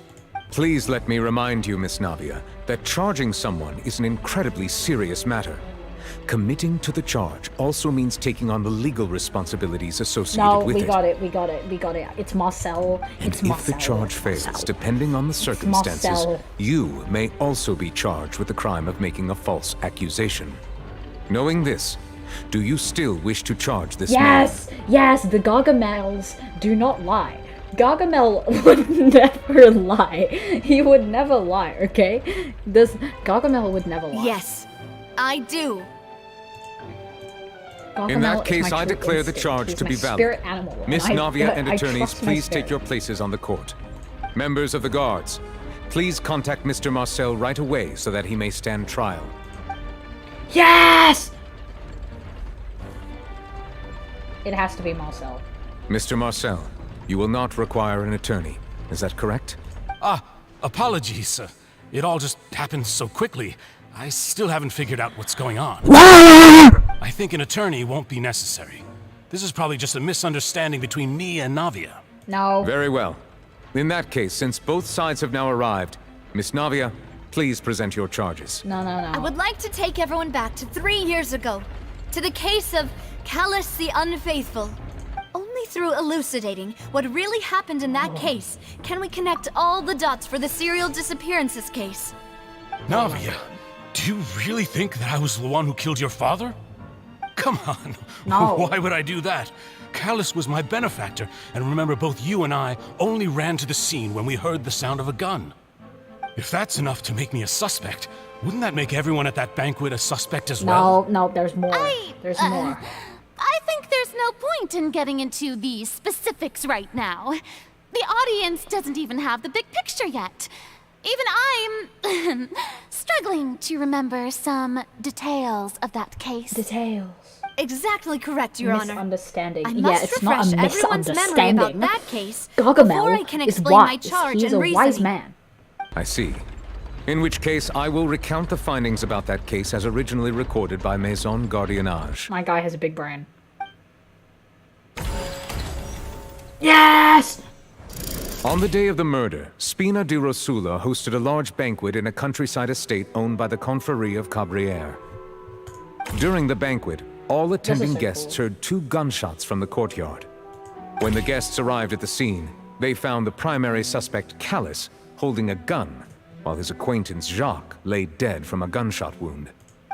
Please let me remind you, Miss Navia, that charging someone is an incredibly serious matter. Committing to the charge also means taking on the legal responsibilities associated with it. No, we got it. It's Marcel. And if the charge fails, depending on the circumstances, you may also be charged with the crime of making a false accusation. Knowing this, do you still wish to charge this man? Yes, the Gargamels do not lie. Gargamel would never lie. He would never lie, okay? Gargamel would never lie. Yes, I do. Gargamel In that is case, my I true declare the instinct. charge He's to my be valid. spirit animal. Miss I Navia and I attorneys, trust my please take spirit. your places on the court. Members of the guards, please contact Mr. Marcel right away so that he may stand trial. Yes! It has to be Marcel. Mr. Marcel, you will not require an attorney. Is that correct? Apologies. It all just happened so quickly. I still haven't figured out what's going on. I think an attorney won't be necessary. This is probably just a misunderstanding between me and Navia. No. Very well. In that case, since both sides have now arrived, Miss Navia, please present your charges. No. I would like to take everyone back to 3 years ago, to the case of Callus the Unfaithful. Only through elucidating what really happened in that case can we connect all the dots for the serial disappearances case. Navia, do you really think that I was the one who killed your father? Come on. No. Why would I do that? Callus was my benefactor, and remember, both you and I only ran to the scene when we heard the sound of a gun. If that's enough to make me a suspect, wouldn't that make everyone at that banquet a suspect as well? No, there's more. There's more. I think there's no point in getting into the specifics right now. The audience doesn't even have the big picture yet. Even I'm struggling to remember some details of that case. Details. Exactly correct, Your Honor. Misunderstanding. I Yeah, must it's not refresh a everyone's memory misunderstanding. about that case Gargamel before I can is explain my wise. charge He's and a reasoning. wise man. I see. In which case, I will recount the findings about that case as originally recorded by Maison Gardiennage. My guy has a big brain. Yes! On the day of the murder, Spina di Rosula hosted a large banquet in a countryside estate owned by the Confrérie of Cabriere. During the banquet, all attending so guests cool. heard 2 gunshots from the courtyard. When the guests arrived at the scene, they found the primary suspect, Callus, holding a gun, while his acquaintance, Jacques, lay dead from a gunshot wound.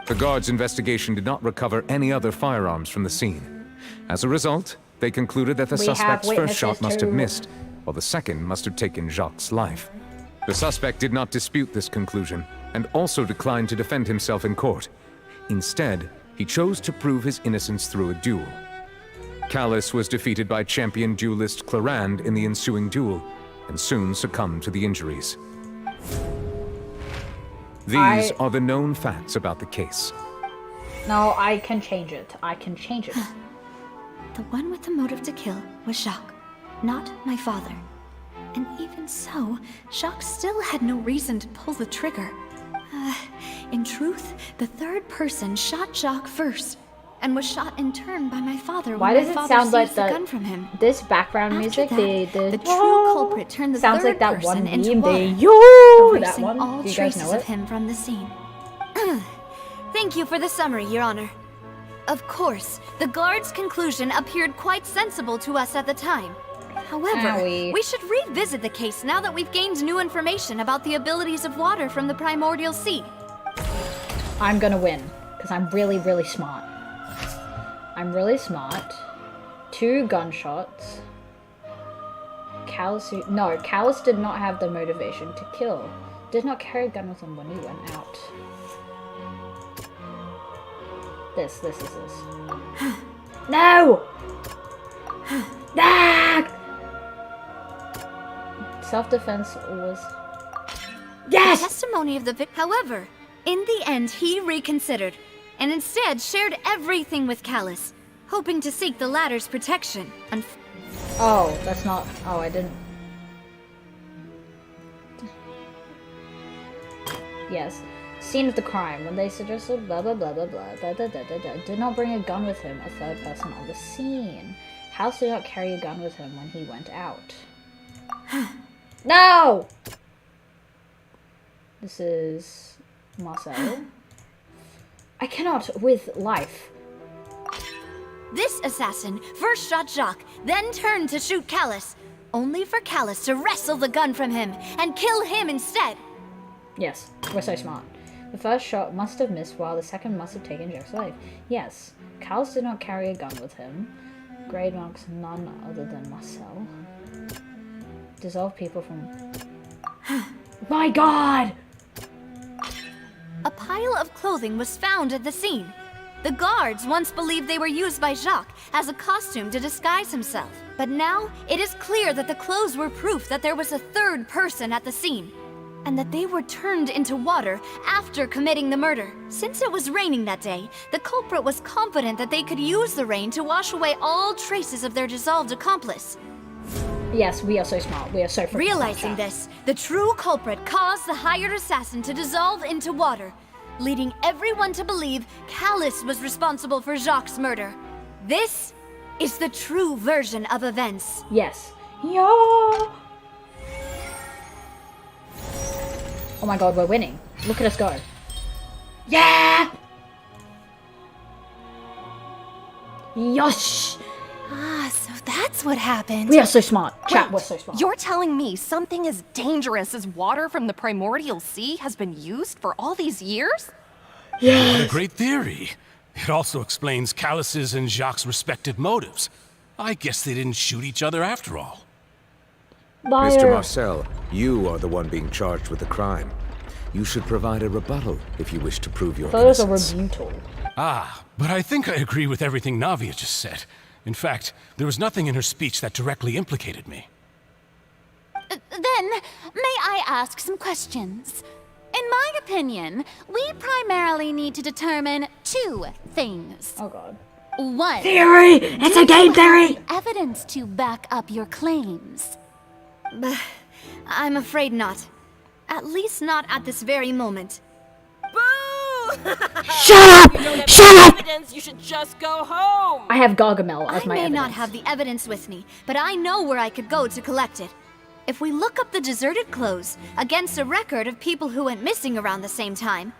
The guards' investigation did not recover any other firearms from the scene. As a result, they concluded that the suspect's first shot must have missed, while the second must have taken Jacques' life. The suspect did not dispute this conclusion, and also declined to defend himself in court. Instead, he chose to prove his innocence through a duel. Callus was defeated by champion duelist Clarand in the ensuing duel, and soon succumbed to the injuries. These are the known facts about the case. No, I can change it. I can change it. The one with the motive to kill was Jacques, not my father. And even so, Jacques still had no reason to pull the trigger. In truth, the third person shot Jacques first, and was shot in turn by my father. Why does it sound like the gun from him? This background music? The true culprit turned the sounds third like that person one into meme. water, That one. all Do you guys traces know of it? him from the scene. Thank you for the summary, Your Honor. Of course, the guard's conclusion appeared quite sensible to us at the time. However, we should revisit the case now that we've gained new information about the abilities of water from the primordial sea. I'm gonna win, because I'm really, really smart. I'm really smart. 2 gunshots. Callus did not have the motivation to kill. Did not carry a gun with him when he went out. This is this. No! Ah! Self-defense was... Yes! The testimony of the victim. However, in the end, he reconsidered, and instead shared everything with Callus, hoping to seek the latter's protection. Oh, that's not... Oh, I didn't... Yes. Scene of the crime. When they suggested blah blah blah blah blah da da da da da. Did not bring a gun with him. A third person on the scene. House did not carry a gun with him when he went out. No! This is... Marcel. I cannot with life. This assassin first shot Jacques, then turned to shoot Callus, only for Callus to wrestle the gun from him and kill him instead. Yes, we're so smart. The first shot must have missed while the second must have taken Jacques' life. Yes, Callus did not carry a gun with him. Grade marks none other than Marcel. Dissolve people from... My god! A pile of clothing was found at the scene. The guards once believed they were used by Jacques as a costume to disguise himself. But now, it is clear that the clothes were proof that there was a third person at the scene, and that they were turned into water after committing the murder. Since it was raining that day, the culprit was confident that they could use the rain to wash away all traces of their dissolved accomplice. Yes, we are so smart. We are so freaking Realizing smart. this, the true culprit caused the hired assassin to dissolve into water, leading everyone to believe Callus was responsible for Jacques' murder. This is the true version of events. Yes. Yeah. Oh my god, we're winning. Look at us go. Yeah! Yosh! Ah, so that's what happened. We are so smart. Chat, Wait, we're so smart. You're telling me something as dangerous as water from the primordial sea has been used for all these years? What a great theory. It also explains Callus's and Jacques' respective motives. I guess they didn't shoot each other after all. Mr. Marcel, you are the one being charged with the crime. You should provide a rebuttal if you wish to prove your innocence. Ah, but I think I agree with everything Navia just said. In fact, there was nothing in her speech that directly implicated me. Then, may I ask some questions? In my opinion, we primarily need to determine 2 things. Oh god. 1. Theory! It's a game theory! Evidence to back up your claims. I'm afraid not. At least not at this very moment. Shut up! Shut up! Evidence, you should just go home. I have Gargamel as my I may evidence. not have the evidence with me, but I know where I could go to collect it. If we look up the deserted clothes against a record of people who went missing around the same time,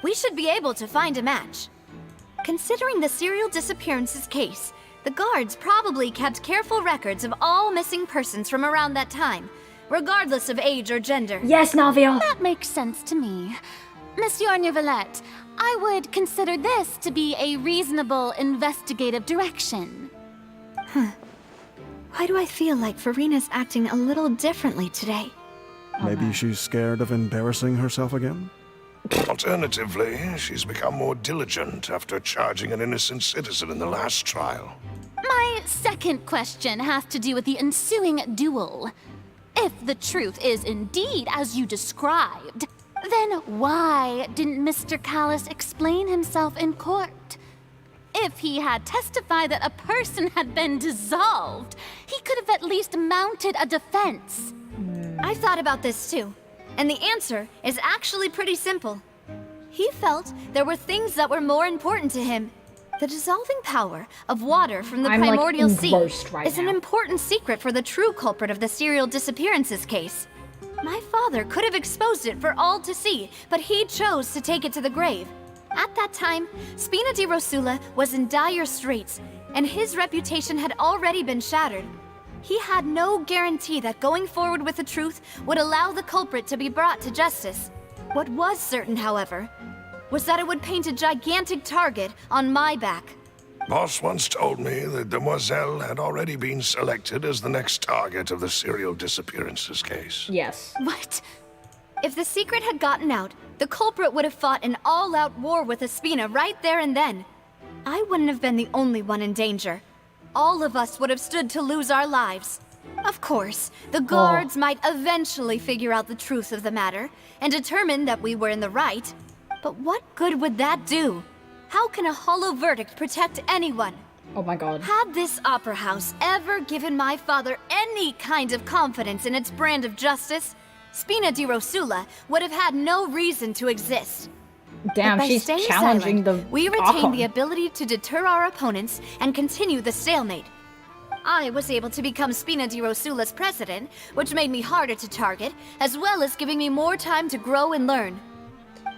we should be able to find a match. Considering the serial disappearances case, the guards probably kept careful records of all missing persons from around that time, regardless of age or gender. Yes, Navia! That makes sense to me. Monsieur Neuvillette, I would consider this to be a reasonable investigative direction. Why do I feel like Farina's acting a little differently today? Maybe she's scared of embarrassing herself again? Alternatively, she's become more diligent after charging an innocent citizen in the last trial. My second question has to do with the ensuing duel. If the truth is indeed as you described, then why didn't Mr. Callis explain himself in court? If he had testified that a person had been dissolved, he could have at least mounted a defense. I've thought about this too, and the answer is actually pretty simple. He felt there were things that were more important to him. The dissolving power of water from the primordial sea is an important secret for the true culprit of the serial disappearances case. My father could have exposed it for all to see, but he chose to take it to the grave. At that time, Spina di Rosula was in dire straits, and his reputation had already been shattered. He had no guarantee that going forward with the truth would allow the culprit to be brought to justice. What was certain, however, was that it would paint a gigantic target on my back. Boss once told me that Demoiselle had already been selected as the next target of the serial disappearances case. Yes. What? If the secret had gotten out, the culprit would have fought an all-out war with Espina right there and then. I wouldn't have been the only one in danger. All of us would have stood to lose our lives. Of course, the guards might eventually figure out the truth of the matter and determine that we were in the right. But what good would that do? How can a hollow verdict protect anyone? Oh my god. Had this opera house ever given my father any kind of confidence in its brand of justice, Spina di Rosula would have had no reason to exist. Damn, but by she's staying challenging silent, the we retain Archon. the ability to deter our opponents and continue the stalemate. I was able to become Spina di Rosula's president, which made me harder to target, as well as giving me more time to grow and learn.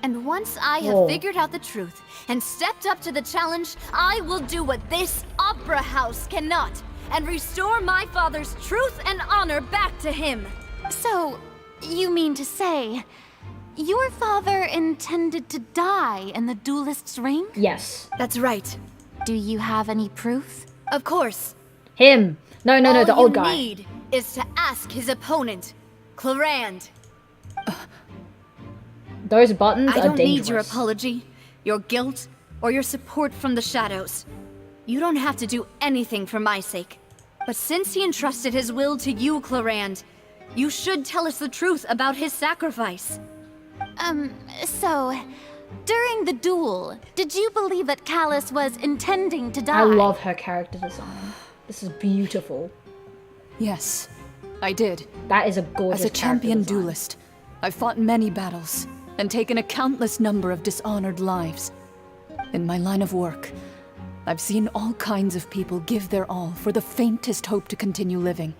And once I have figured out the truth and stepped up to the challenge, I will do what this opera house cannot, and restore my father's truth and honor back to him. So, you mean to say, your father intended to die in the duelist's ring? Yes. That's right. Do you have any proof? Of course. Him. No, the old guy. All you need is to ask his opponent, Clarand. Those buttons I are don't dangerous. need your apology, your guilt, or your support from the shadows. You don't have to do anything for my sake. But since he entrusted his will to you, Clarand, you should tell us the truth about his sacrifice. So, during the duel, did you believe that Callis was intending to die? I love her character design. This is beautiful. Yes, I did. That is a gorgeous As a champion character design. duelist, I've fought many battles and taken a countless number of dishonored lives. In my line of work, I've seen all kinds of people give their all for the faintest hope to continue living.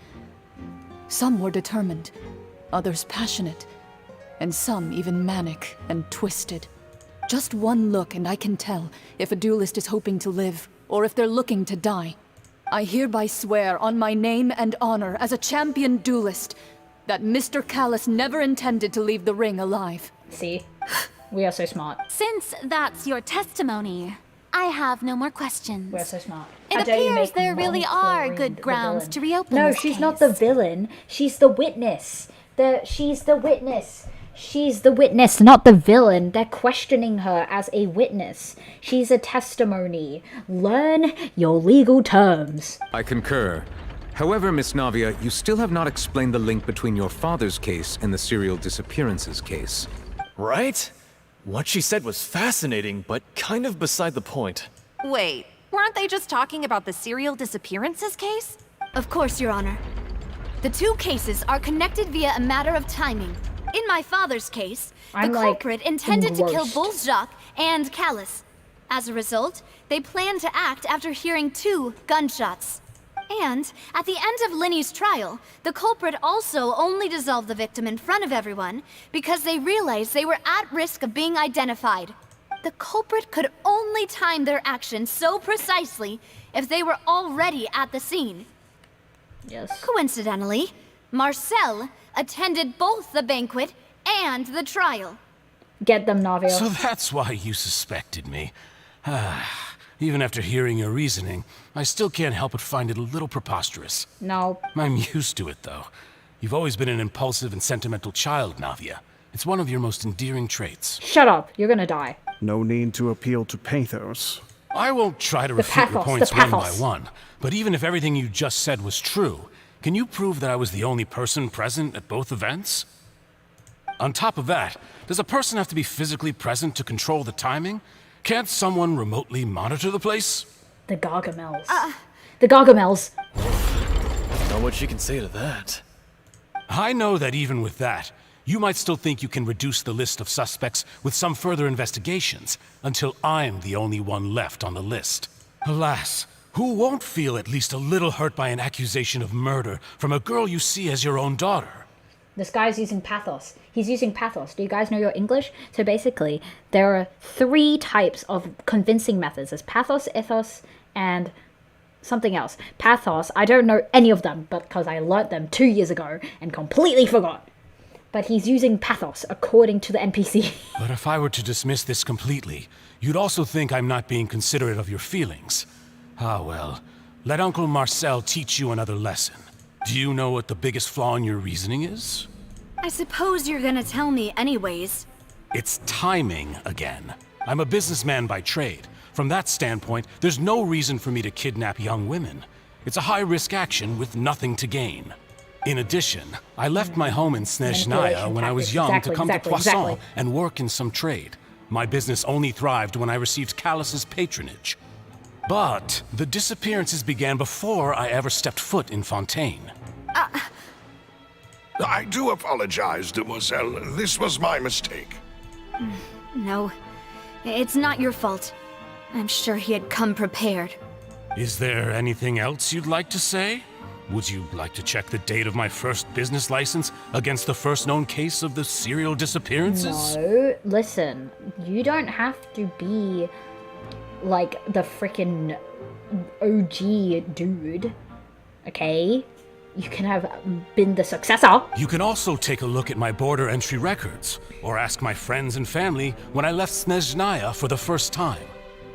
Some were determined, others passionate, and some even manic and twisted. Just one look and I can tell if a duelist is hoping to live or if they're looking to die. I hereby swear on my name and honor as a champion duelist that Mr. Callis never intended to leave the ring alive. See? We are so smart. Since that's your testimony, I have no more questions. We're so smart. It How dare you appears make there really Mom are Chlorine good the grounds villain. to reopen No, this she's case. not the villain. She's the witness. She's the witness. She's the witness, not the villain. They're questioning her as a witness. She's a testimony. Learn your legal terms. I concur. However, Miss Navia, you still have not explained the link between your father's case and the serial disappearances case. Right? What she said was fascinating, but kind of beside the point. Wait, weren't they just talking about the serial disappearances case? Of course, Your Honor. The two cases are connected via a matter of timing. In my father's case, the culprit intended to kill Bolzjak and Callis. As a result, they planned to act after hearing 2 gunshots. And at the end of Linny's trial, the culprit also only dissolved the victim in front of everyone because they realized they were at risk of being identified. The culprit could only time their actions so precisely if they were already at the scene. Yes. Coincidentally, Marcel attended both the banquet and the trial. Get them, Navia. So that's why you suspected me. Even after hearing your reasoning, I still can't help but find it a little preposterous. No. I'm used to it, though. You've always been an impulsive and sentimental child, Navia. It's one of your most endearing traits. Shut up. You're gonna die. No need to appeal to pathos. I won't try to refute your points one by one, but even if everything you just said was true, can you prove that I was the only person present at both events? On top of that, does a person have to be physically present to control the timing? Can't someone remotely monitor the place? The Gargamels. The Gargamels. Not much you can say to that. I know that even with that, you might still think you can reduce the list of suspects with some further investigations, until I'm the only one left on the list. Alas, who won't feel at least a little hurt by an accusation of murder from a girl you see as your own daughter? This guy's using pathos. He's using pathos. Do you guys know your English? So basically, there are 3 types of convincing methods. There's pathos, ethos, and something else. Pathos, I don't know any of them, because I learnt them 2 years ago and completely forgot. But he's using pathos according to the NPC. But if I were to dismiss this completely, you'd also think I'm not being considerate of your feelings. Ah well, let Uncle Marcel teach you another lesson. Do you know what the biggest flaw in your reasoning is? I suppose you're gonna tell me anyways. It's timing again. I'm a businessman by trade. From that standpoint, there's no reason for me to kidnap young women. It's a high-risk action with nothing to gain. In addition, I left my home in Snezhnaya when I was young to come to Poisson and work in some trade. My business only thrived when I received Callus's patronage. But the disappearances began before I ever stepped foot in Fontaine. I do apologize, demoiselle. This was my mistake. No, it's not your fault. I'm sure he had come prepared. Is there anything else you'd like to say? Would you like to check the date of my first business license against the first known case of the serial disappearances? No, listen, you don't have to be like the frickin' OG dude, okay? You can have been the successor. You can also take a look at my border entry records, or ask my friends and family when I left Snezhnaya for the first time.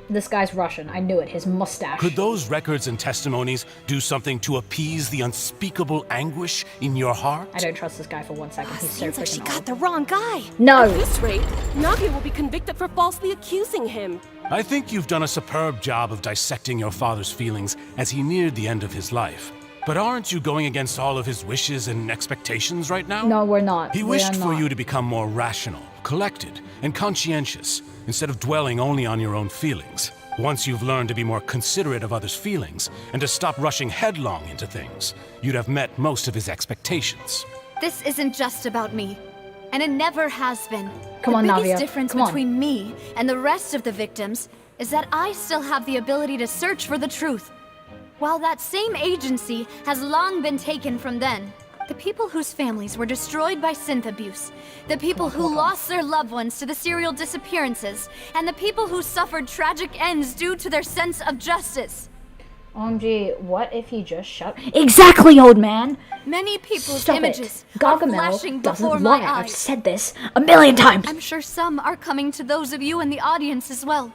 This guy's Russian. I knew it. His mustache. Could those records and testimonies do something to appease the unspeakable anguish in your heart? I don't trust this guy for 1 second. He's so Seems like she freaking got old. the wrong guy. No. At this rate, Navia will be convicted for falsely accusing him. I think you've done a superb job of dissecting your father's feelings as he neared the end of his life. But aren't you going against all of his wishes and expectations right now? No, we're not. He wished for you to become more rational, collected, and conscientious, instead of dwelling only on your own feelings. Once you've learned to be more considerate of others' feelings, and to stop rushing headlong into things, you'd have met most of his expectations. This isn't just about me, and it never has been. Come on, the Navia. biggest difference Come on. between me and the rest of the victims is that I still have the ability to search for the truth. While that same agency has long been taken from them, the people whose families were destroyed by synth abuse, the people who lost their loved ones to the serial disappearances, and the people who suffered tragic ends due to their sense of justice. OMG, what if he just shut? Exactly, old man! Many people's Stop images it. are Gargamel flashing before doesn't my lie. eyes. I've said this a million times! I'm sure some are coming to those of you in the audience as well.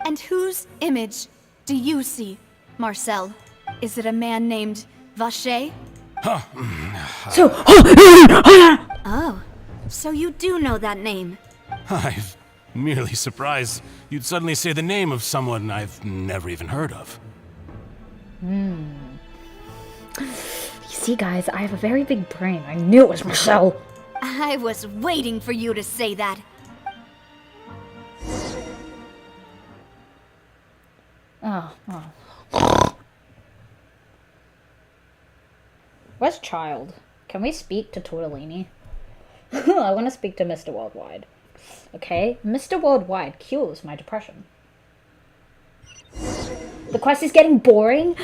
And whose image do you see, Marcel? Is it a man named Vacher? Oh, so you do know that name. I'm merely surprised you'd suddenly say the name of someone I've never even heard of. You see, guys, I have a very big brain. I knew it was Marcel. I was waiting for you to say that. Where's Child? Can we speak to Tortellini? I want to speak to Mr. Worldwide. Okay? Mr. Worldwide cures my depression. The quest is getting boring.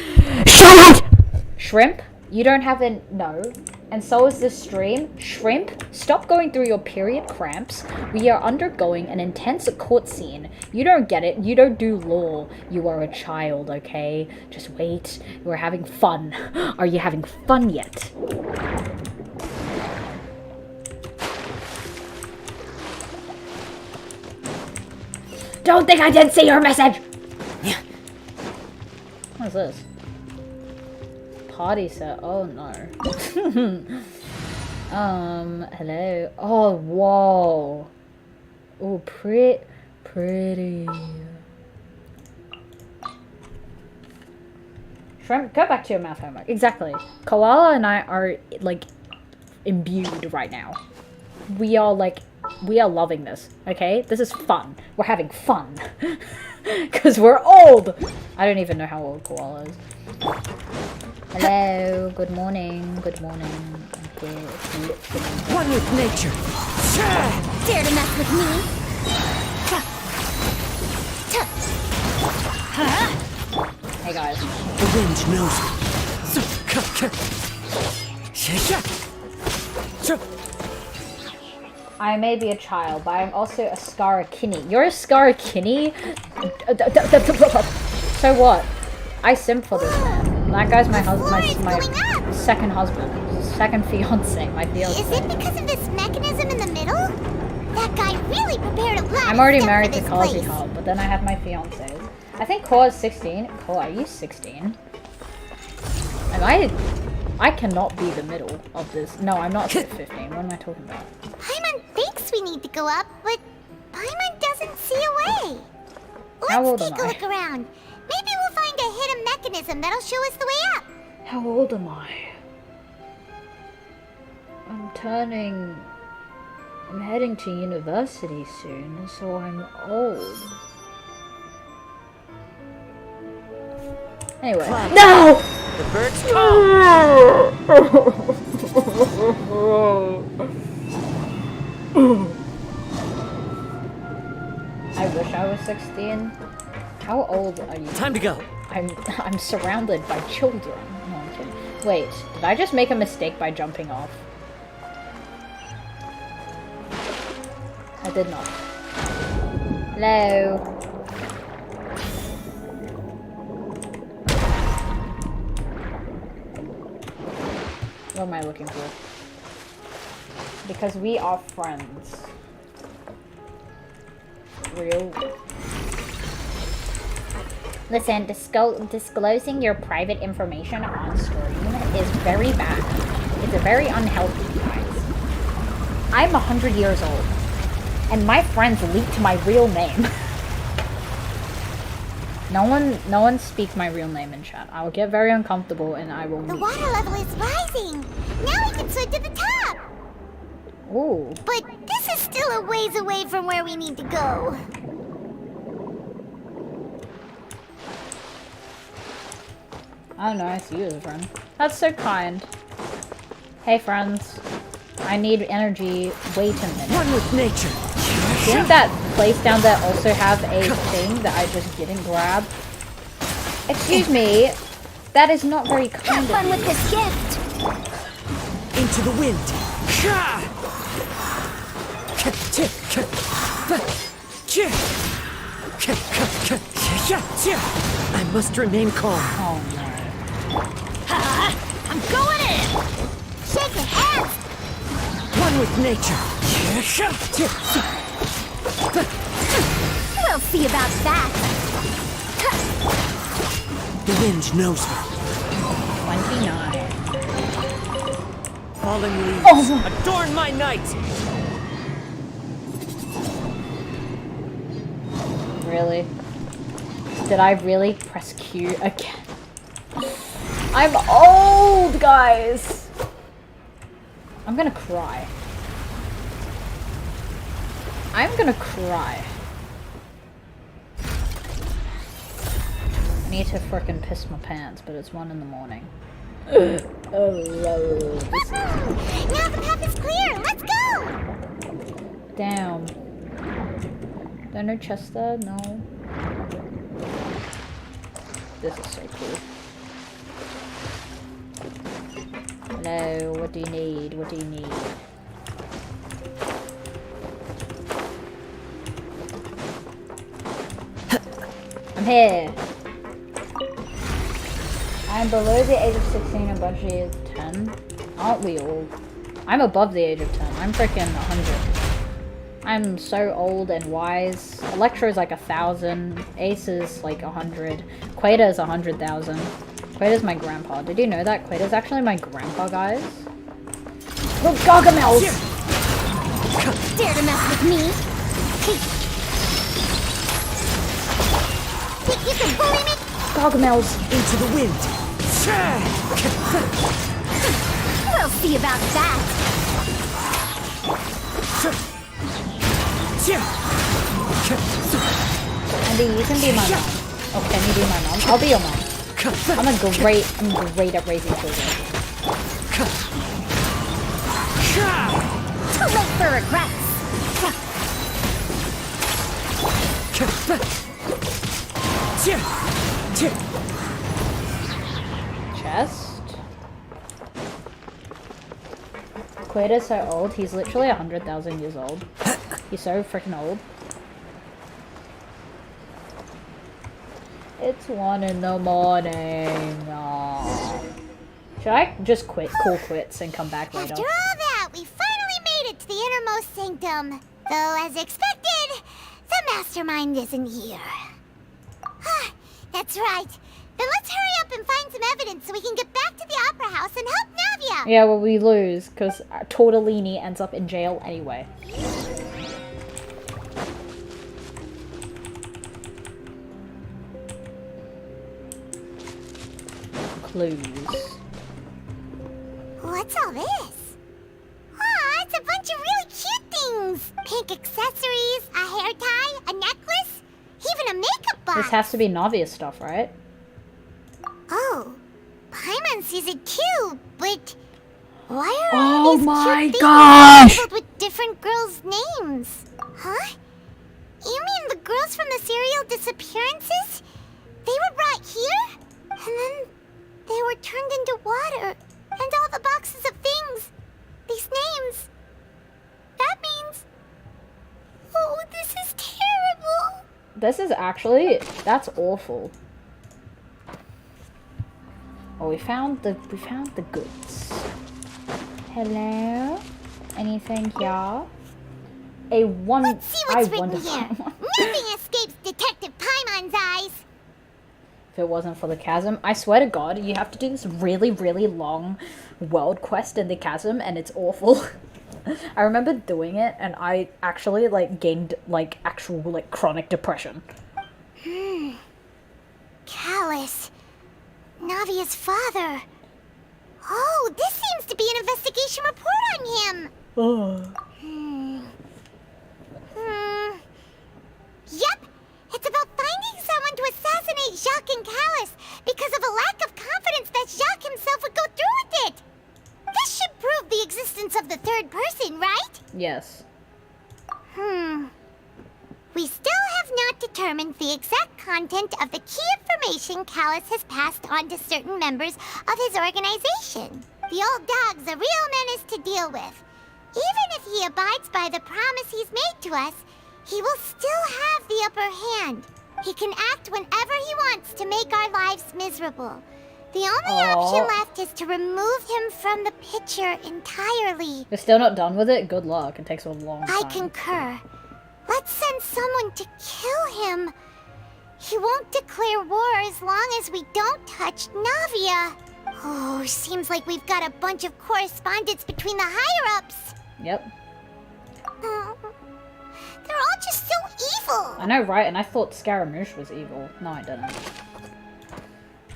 Shut up! Shrimp? You don't have an... No. And so is this stream. Shrimp, stop going through your period cramps. We are undergoing an intense court scene. You don't get it. You don't do law. You are a child, okay? Just wait. We're having fun. Are you having fun yet? Don't think I didn't see your message! What's this? Party set. Oh no. Hello. Oh, whoa. Oh, pretty. Shrimp, go back to your math homework. Exactly. Koala and I are, like, imbued right now. We are loving this, okay? This is fun. We're having fun. Because we're old! I don't even know how old Koala is. Hello, good morning, good morning. Okay, one with nature. Dare to mess with me? Hey guys. The wind knows. I may be a child, but I'm also a Skarakini. You're a Skarakini? So what? I simp for this man. That guy's my husband, my second husband, second fiance, my fiance. Is it because of this mechanism in the middle? That guy really prepared a lot. I'm already married to Kazi Hub, but then I have my fiancés. I think Koa's 16. Koa, are you 16? I cannot be the middle of this. No, I'm not 15. What am I talking about? Paimon thinks we need to go up, but Paimon doesn't see a way. How old Let's am take a I? look around. Maybe we'll find a hidden mechanism that'll show us the way up. How old am I? I'm heading to university soon, so I'm old. Anyway. No! The birds I wish I was 16. How old are you? Time to go. I'm surrounded by children. No, I'm kidding. Wait, did I just make a mistake by jumping off? I did not. Hello. What am I looking for? Because we are friends. Real. Listen, disclosing your private information on stream is very bad. It's very unhealthy, guys. I'm 100 years old, and my friends leaked my real name. No one speak my real name in chat. I will get very uncomfortable, and I will. The water level is rising. Now we can swim to the top. Ooh. But this is still a ways away from where we need to go. I don't know, I see you as a friend. That's so kind. Hey friends. I need energy. Wait a minute. One with nature. Didn't that place down there also have a thing that I just didn't grab? Excuse me. That is not very kind of Have fun you. with this gift. Into the wind. I must remain calm. Oh no. I'm going in. Shake your hands. One with nature. We'll see about that. The wind knows me. 29. Fallen leaves adorn my night. Really? Did I really press Q again? I'm old, guys! I'm gonna cry. I'm gonna cry. I need to frickin' piss my pants, but it's 1 in the morning. Oh, Lord. Now the path is clear. Let's go. Damn. There no chest there? No. This is so cool. Hello, what do you need? What do you need? I'm here. I'm below the age of 16 and Bungie is 10. Aren't we all? I'm above the age of 10. I'm freaking 100. I'm so old and wise. Electro's like 1,000. Ace is like 100. Queta is 100,000. Queta's my grandpa. Did you know that? Queta's actually my grandpa, guys. Look, Gargamels! Dare to mess with me? Think you can bully me? Gargamels into the wind. We'll see about that. Andy, you can be my mom. Oh, can you be my mom? I'll be your mom. I'm great at raising children. Too late for regrets. Chest. Queta's so old. He's literally 100,000 years old. He's so freaking old. It's 1 in the morning. Aww. Should I just call quits and come back later? After all that, we finally made it to the innermost sanctum. Though, as expected, the mastermind isn't here. That's right. Then let's hurry up and find some evidence so we can get back to the Opera House and help Navia. Yeah, well, we lose because Tortellini ends up in jail anyway. Clues. What's all this? Aw, it's a bunch of really cute things. Pink accessories, a hair tie, a necklace, even a makeup box. This has to be Navia's stuff, right? Oh, Paimon sees it too, but why are Oh all these my cute things gosh! labeled with different girls' names? Huh? You mean the girls from the serial disappearances? They were brought here? And then they were turned into water. And all the boxes of things. These names. That means... Oh, this is terrible. This is actually... That's awful. Oh, we found the goods. Hello? Anything here? Let's see what's written here. Nothing escapes Detective Paimon's eyes. If it wasn't for the chasm, I swear to God, you have to do this really, really long world quest in the chasm, and it's awful. I remember doing it, and I actually gained actual chronic depression. Callus. Navia's father. Oh, this seems to be an investigation report on him. Yep, it's about finding someone to assassinate Jacques and Callus because of a lack of confidence that Jacques himself would go through with it. This should prove the existence of the third person, right? Yes. We still have not determined the exact content of the key information Callus has passed on to certain members of his organization. The old dog's a real menace to deal with. Even if he abides by the promise he's made to us, he will still have the upper hand. He can act whenever he wants to make our lives miserable. The only option left is to remove him from the picture entirely. You're still not done with it? Good luck. It takes a long time. I concur. Let's send someone to kill him. He won't declare war as long as we don't touch Navia. Oh, seems like we've got a bunch of correspondence between the higher-ups. Yep. They're all just so evil. I know, right? And I thought Scaramouche was evil. No, I didn't.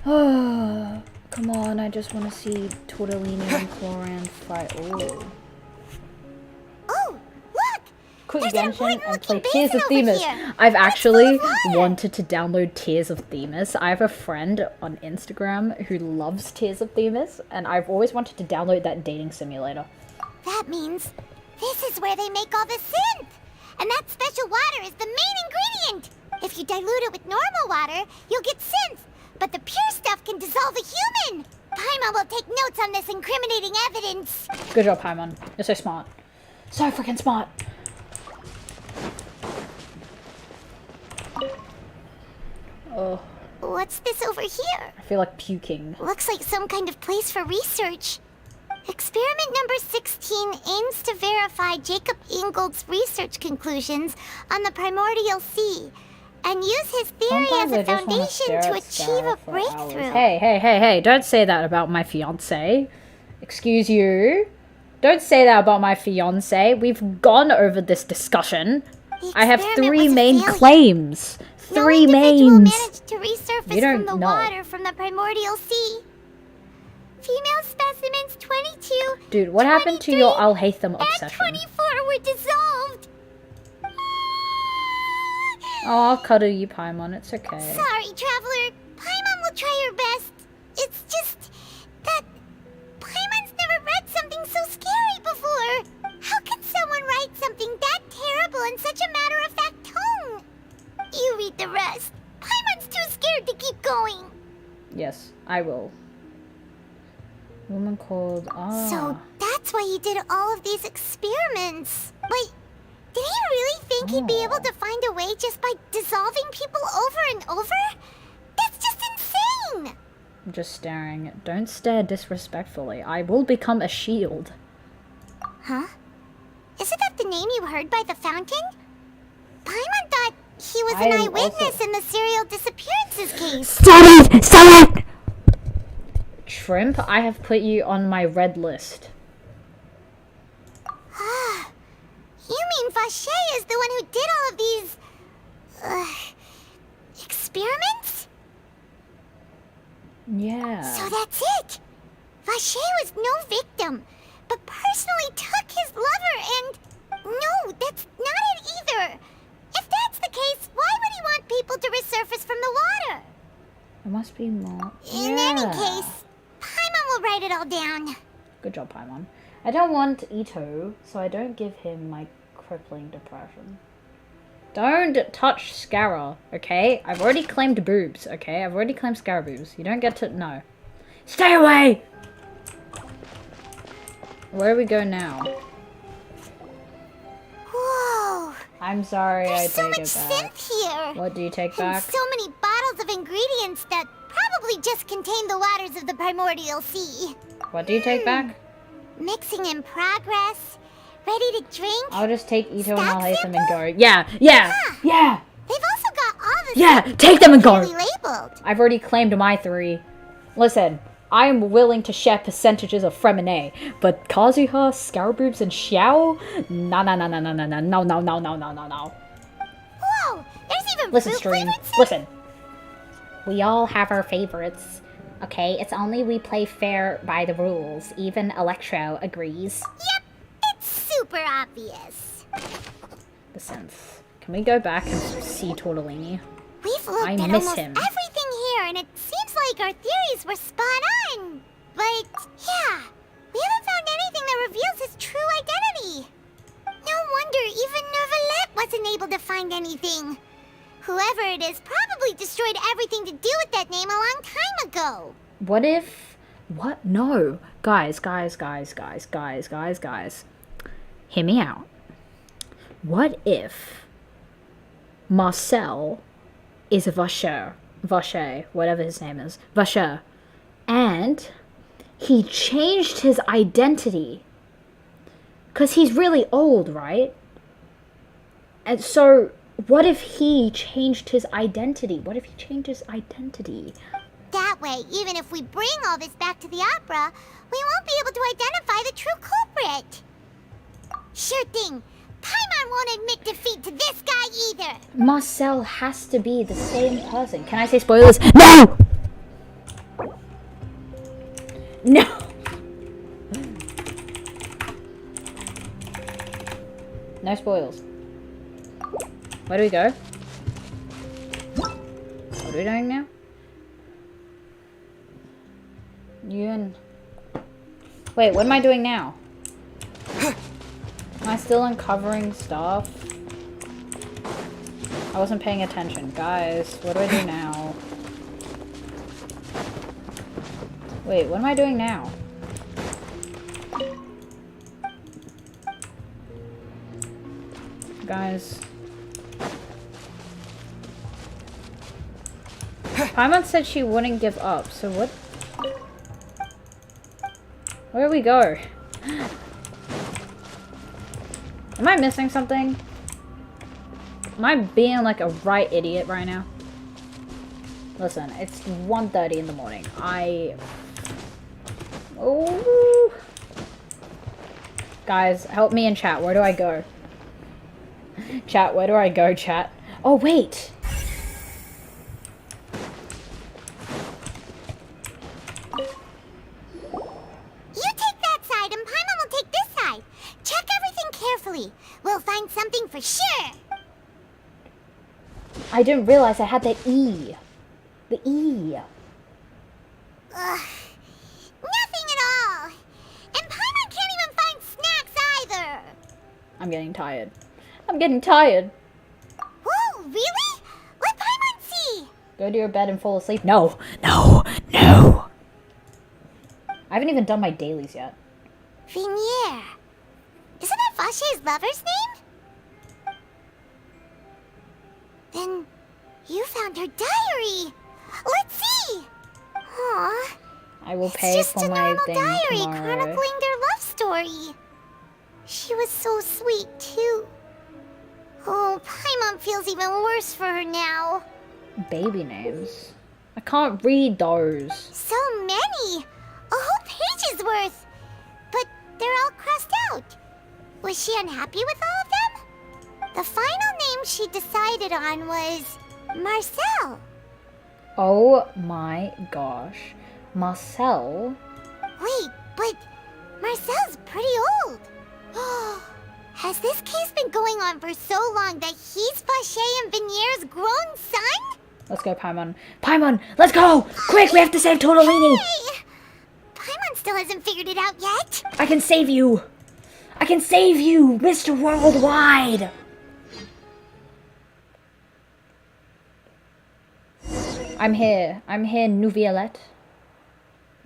Oh, come on. I just want to see Tortellini and Cloran fight. Oh. Oh, look! Quit Genshin and play Tears of Themis. I've actually wanted to download Tears of Themis. I have a friend on Instagram who loves Tears of Themis, and I've always wanted to download that dating simulator. That means this is where they make all the synth. And that special water is the main ingredient. If you dilute it with normal water, you'll get synth. But the pure stuff can dissolve a human. Paimon will take notes on this incriminating evidence. Good job, Paimon. You're so smart. So freaking smart. Oh. What's this over here? I feel like puking. Looks like some kind of place for research. Experiment number 16 aims to verify Jacob Ingold's research conclusions on the primordial sea and use his theory Sometimes as a I just wanna foundation stare to at achieve Sarah a for breakthrough. hours. Hey, don't say that about my fiance. Excuse you. Don't say that about my fiance. We've gone over this discussion. I have three main claims. Three mains. Managed to resurface You don't from the know. water from the primordial sea. Female specimens 22, Dude, what happened to your Alhaitham obsession? 24 were dissolved. Oh, I'll cuddle you, Paimon. It's okay. Sorry, Traveler. Paimon will try her best. It's just that Paimon's never read something so scary before. How could someone write something that terrible in such a matter-of-fact tone? You read the rest. Paimon's too scared to keep going. Yes, I will. Woman called... Ah. So that's why he did all of these experiments. But did he really think he'd be able to find a way just by dissolving people over and over? That's just insane! I'm just staring. Don't stare disrespectfully. I will become a shield. Huh? Isn't that the name you heard by the fountain? Paimon thought he was an eyewitness in the serial disappearances case. Stop it! Stop it! Shrimp, I have put you on my red list. You mean Vache is the one who did all of these... experiments? Yeah. So that's it! Vache was no victim, but personally took his lover and... No, that's not it either! If that's the case, why would he want people to resurface from the water? There must be more. In any case, Paimon will write it all down. Good job, Paimon. I don't want Ito, so I don't give him my crippling depression. Don't touch Scara, okay? I've already claimed boobs, okay? I've already claimed Scara boobs. You don't get to... No. Stay away! Where do we go now? Whoa! I'm sorry, I There's so take much it back. synth here! What do you take And back? so many bottles of ingredients that probably just contain the waters of the primordial sea. What do you take back? Mixing in progress. Ready to drink. I'll just take Ito and Stock Alhaitham and go. Yeah! Yeah! They've also got all the Yeah! stuff Take them and go! clearly labeled. I've already claimed my 3. Listen, I am willing to share percentages of Fremine, but Kazuha, Scaraboobs, and Xiao? No. Whoa! There's even Listen, fruit stream. flavored stuff? Listen. We all have our favorites. Okay, it's only we play fair by the rules. Even Electro agrees. Yep, it's super obvious. The synth. Can we go back and see Tortellini? We've looked I at miss almost him. everything here, and it seems like our theories were spot on. But, yeah, we haven't found anything that reveals his true identity. No wonder even Neuvillette wasn't able to find anything. Whoever it is probably destroyed everything to do with that name a long time ago. What if... What? No. Guys. Hear me out. What if Marcel is a Vache, whatever his name is, Vache, and he changed his identity? Because he's really old, right? And so, what if he changed his identity? That way, even if we bring all this back to the opera, we won't be able to identify the true culprit. Sure thing. Paimon won't admit defeat to this guy either. Marcel has to be the same person. Can I say spoilers? No! No! No spoils. Where do we go? What are we doing now? Wait, what am I doing now? Am I still uncovering stuff? I wasn't paying attention. Guys, what do I do now? Wait, what am I doing now? Guys. Paimon said she wouldn't give up, so what? Where do we go? Am I missing something? Am I being like a right idiot right now? Listen, it's 1:30 in the morning. Oh. Guys, help me in chat. Where do I go? Chat, where do I go, chat? Oh, wait! You take that side and Paimon will take this side. Check everything carefully. We'll find something for sure. I didn't realize I had that E. The E. Ugh. Nothing at all. And Paimon can't even find snacks either. I'm getting tired. I'm getting tired. Whoa, really? Let Paimon see. Go to your bed and fall asleep. No. No. No. I haven't even done my dailies yet. Vinier. Isn't that Vache's lover's name? Then you found her diary. Let's see. Aw. I will It's pay just for a my normal thing diary tomorrow. chronicling their love story. She was so sweet, too. Oh, Paimon feels even worse for her now. Baby names. I can't read those. So many! A whole page's worth! But they're all crossed out. Was she unhappy with all of them? The final name she decided on was Marcel. Oh my gosh. Marcel? Wait, but Marcel's pretty old. Has this case been going on for so long that he's Vache and Vinier's grown son? Let's go, Paimon. Paimon, let's go! Quick, we have to save Tortellini! Hey! Paimon still hasn't figured it out yet. I can save you! I can save you, Mr. Worldwide! I'm here. I'm here, Nouviolette.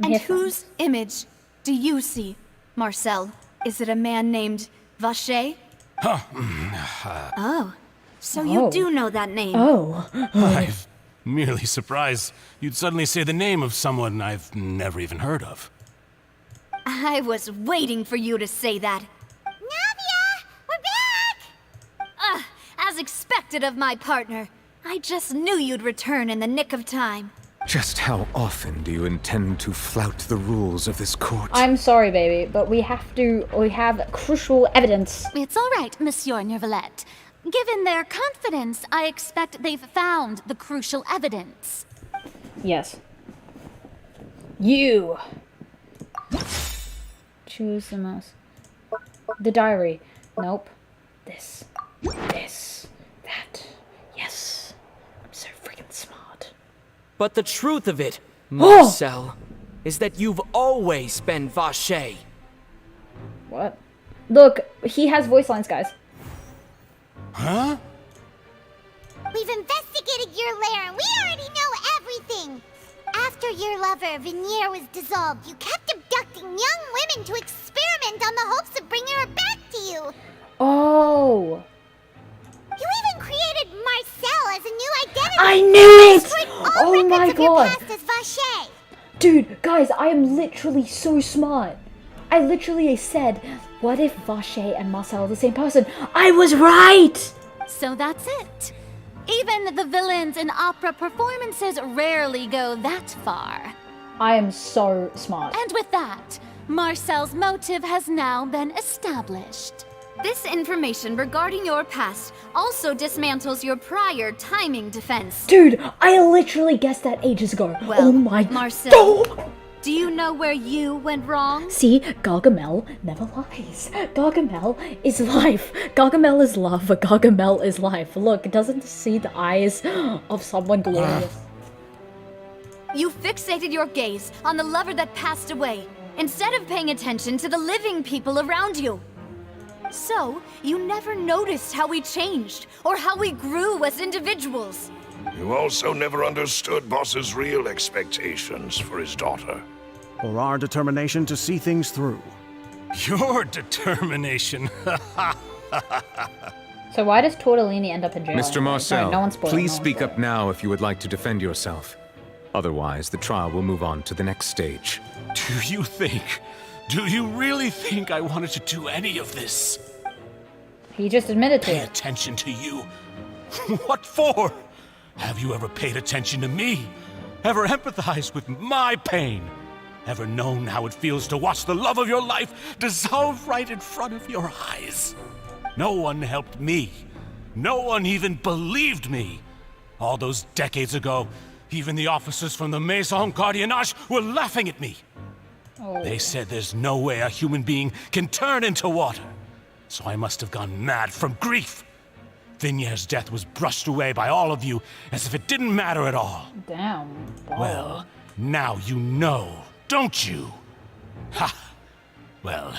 And whose image do you see, Marcel? Is it a man named Vache? Oh, so you do know that name. Oh. I'm merely surprised you'd suddenly say the name of someone I've never even heard of. I was waiting for you to say that. Navia! We're back! As expected of my partner. I just knew you'd return in the nick of time. Just how often do you intend to flout the rules of this court? I'm sorry, baby, but we have crucial evidence. It's all right, Monsieur Nervalette. Given their confidence, I expect they've found the crucial evidence. Yes. You. Choose the most. The diary. Nope. This. This. That. Yes. I'm so freaking smart. But the truth of it, Marcel, is that you've always been Vache. What? Look, he has voice lines, guys. Huh? We've investigated your lair and we already know everything. After your lover, Vinier, was dissolved, you kept abducting young women to experiment on the hopes of bringing her back to you. Oh. You even created Marcel as a new identity. I knew it! Destroyed all Oh my records of your god. past as Vache. Dude, guys, I am literally so smart. I literally said, what if Vache and Marcel are the same person? I was right! So that's it. Even the villains in opera performances rarely go that far. I am so smart. And with that, Marcel's motive has now been established. This information regarding your past also dismantles your prior timing defense. Dude, I literally guessed that ages ago. Well, oh my... Marcel, do you know where you went wrong? See, Gargamel never lies. Gargamel is life. Gargamel is love. Gargamel is life. Look, doesn't see the eyes of someone glorious. You fixated your gaze on the lover that passed away, instead of paying attention to the living people around you. So, you never noticed how we changed, or how we grew as individuals. You also never understood Boss's real expectations for his daughter. Or our determination to see things through. Your determination. So why does Tortellini end up in jail? Mr. anyway? Marcel, Sorry, no one spoiled, please no one speak spoiled. up now if you would like to defend yourself. Otherwise, the trial will move on to the next stage. Do you think Do you really think I wanted to do any of this? He just admitted to Pay it. attention to you? What for? Have you ever paid attention to me? Ever empathized with my pain? Ever known how it feels to watch the love of your life dissolve right in front of your eyes? No one helped me. No one even believed me. All those decades ago, even the officers from the Maison Gardiennage were laughing at me. Oh. They said there's no way a human being can turn into water. So I must have gone mad from grief. Vignier's death was brushed away by all of you as if it didn't matter at all. Damn. Wow. Well, now you know, don't you? Ha! Well,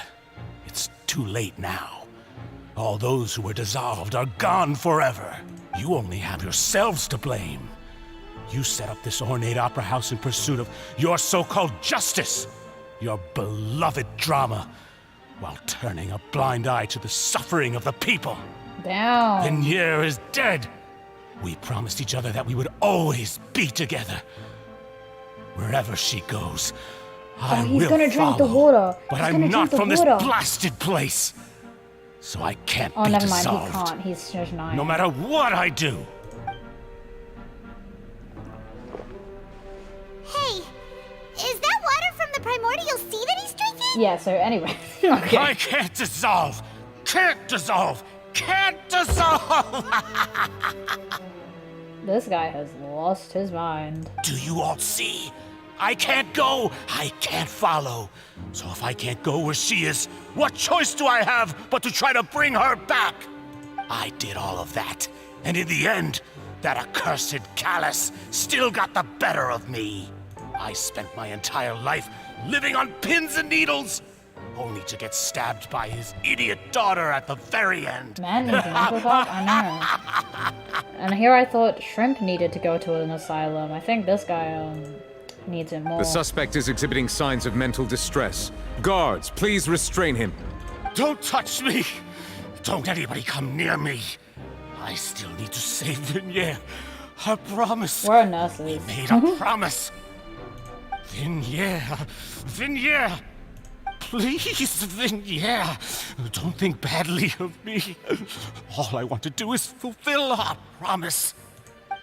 it's too late now. All those who were dissolved are gone forever. You only have yourselves to blame. You set up this ornate opera house in pursuit of your so-called justice, your beloved drama, while turning a blind eye to the suffering of the people. Damn. Vignier is dead. We promised each other that we would always be together. Wherever she goes, I he's will gonna drink the follow. water. But He's I'm gonna not drink the from this water. blasted place. So I can't Oh, be never mind. dissolved. He can't. He's just 9. No matter what I do. Hey, is that water from the primordial sea that he's drinking? Yeah, so anyway. Okay. I can't dissolve. Can't dissolve. Can't dissolve. This guy has lost his mind. Do you all see? I can't go. I can't follow. So if I can't go where she is, what choice do I have but to try to bring her back? I did all of that. And in the end, that accursed Callus still got the better of me. I spent my entire life living on pins and needles, only to get stabbed by his idiot daughter at the very end. Man needs an apricot? I know. And here I thought Shrimp needed to go to an asylum. I think this guy needs it more. The suspect is exhibiting signs of mental distress. Guards, please restrain him. Don't touch me! Don't anybody come near me! I still need to save Vignier. I promise. We're nurses. We made a promise. Vignier. Vignier. Please, Vignier. Don't think badly of me. All I want to do is fulfill our promise.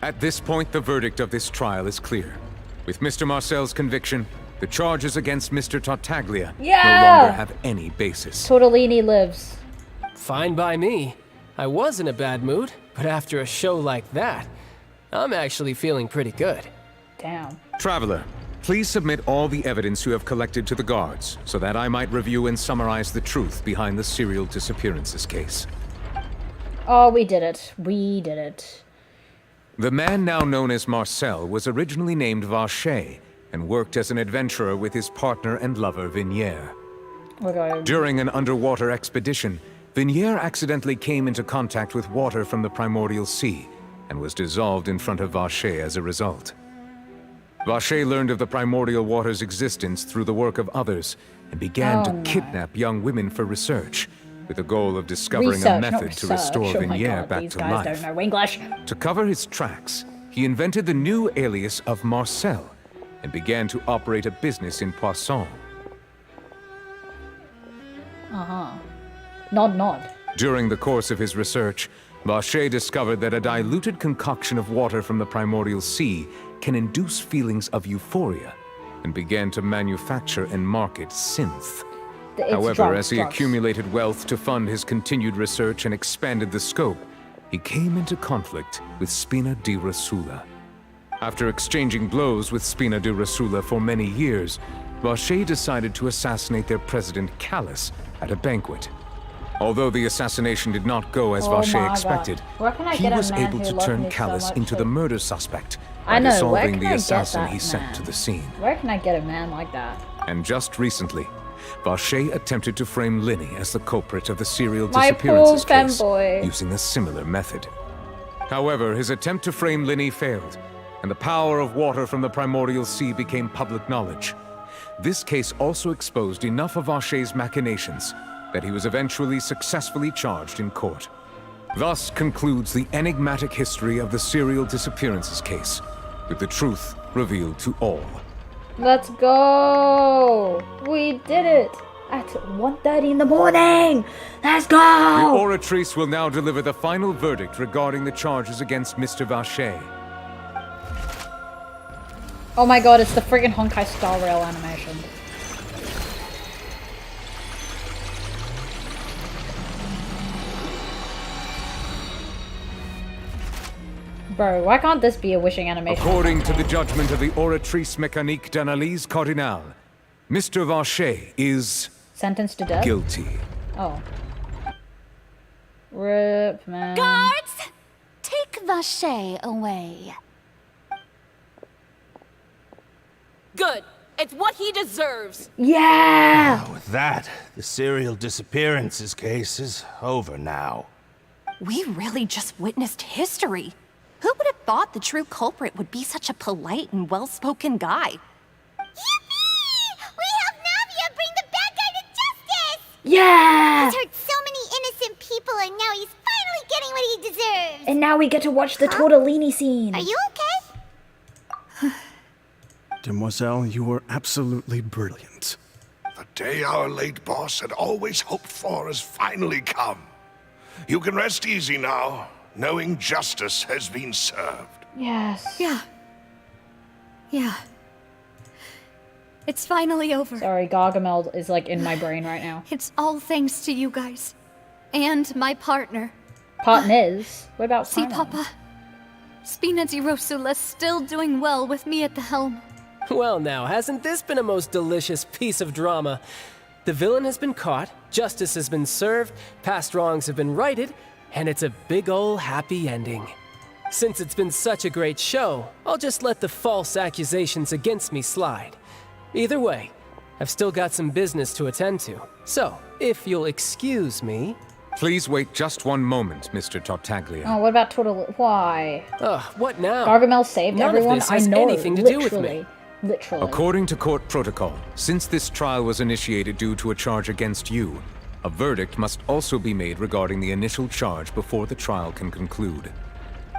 At this point, the verdict of this trial is clear. With Mr. Marcel's conviction, the charges against Mr. Tartaglia no longer have any basis. Tortellini lives. Fine by me. I was in a bad mood, but after a show like that, I'm actually feeling pretty good. Damn. Traveler, please submit all the evidence you have collected to the guards, so that I might review and summarize the truth behind the serial disappearances case. Oh, we did it. We did it. The man now known as Marcel was originally named Vacher and worked as an adventurer with his partner and lover Vignier. During an underwater expedition, Vignier accidentally came into contact with water from the primordial sea and was dissolved in front of Vacher as a result. Vacher learned of the primordial water's existence through the work of others and began to kidnap young women for research, with the goal of discovering a method to restore Vignier back to life. These guys don't know English. To cover his tracks, he invented the new alias of Marcel and began to operate a business in Poisson. Nod, nod. During the course of his research, Vacher discovered that a diluted concoction of water from the primordial sea can induce feelings of euphoria, and began to manufacture and market synth. However, as he accumulated wealth to fund his continued research and expanded the scope, he came into conflict with Spina di Rosula. After exchanging blows with Spina di Rosula for many years, Vacher decided to assassinate their president Callus at a banquet. Although the assassination did not go as Vacher expected, he was able to turn Callus into the murder suspect by dissolving the assassin he sent to the scene. Where can I get a man like that? And just recently, Vacher attempted to frame Linny as the culprit of the serial disappearances case, using a similar method. However, his attempt to frame Linny failed, and the power of water from the primordial sea became public knowledge. This case also exposed enough of Vacher's machinations that he was eventually successfully charged in court. Thus concludes the enigmatic history of the serial disappearances case, with the truth revealed to all. Let's go! We did it! at 1:30 in the morning. Let's The go! Oratrice will now deliver the final verdict regarding the charges against Mr. Vacher. Oh my god, it's the friggin' Honkai Star Rail animation. Bro, why can't this be a wishing animation? According to the judgment of the Oratrice Mécanique d'Analyse Cardinale, Mr. Vacher is... sentenced to death? guilty. Oh. Rip, man. Guards! Take Vacher away. Good. It's what he deserves. Yeah! With that, the serial disappearances case is over now. We really just witnessed history. Who would have thought the true culprit would be such a polite and well-spoken guy? Yippee! We helped Navia bring the bad guy to justice! Yeah! He's hurt so many innocent people, and now he's finally getting what he deserves! And now we get to watch the tortellini scene. Are you okay? Demoiselle, you were absolutely brilliant. The day our late boss had always hoped for has finally come. You can rest easy now, knowing justice has been served. Yes. Yeah. Yeah. It's finally over. Sorry, Gargamel is like in my brain right now. It's all thanks to you guys. And my partner. Partners? What about See, Simon? Papa? Spina di Rosula's still doing well with me at the helm. Well now, hasn't this been a most delicious piece of drama? The villain has been caught, justice has been served, past wrongs have been righted, and it's a big ol' happy ending. Since it's been such a great show, I'll just let the false accusations against me slide. Either way, I've still got some business to attend to. So, if you'll excuse me... Please wait just one moment, Mr. Tartaglia. Oh, what about Why? Ugh, what now? Gargamel saved None everyone? of this has I know, anything to do with me. Literally. According to court protocol, since this trial was initiated due to a charge against you, a verdict must also be made regarding the initial charge before the trial can conclude.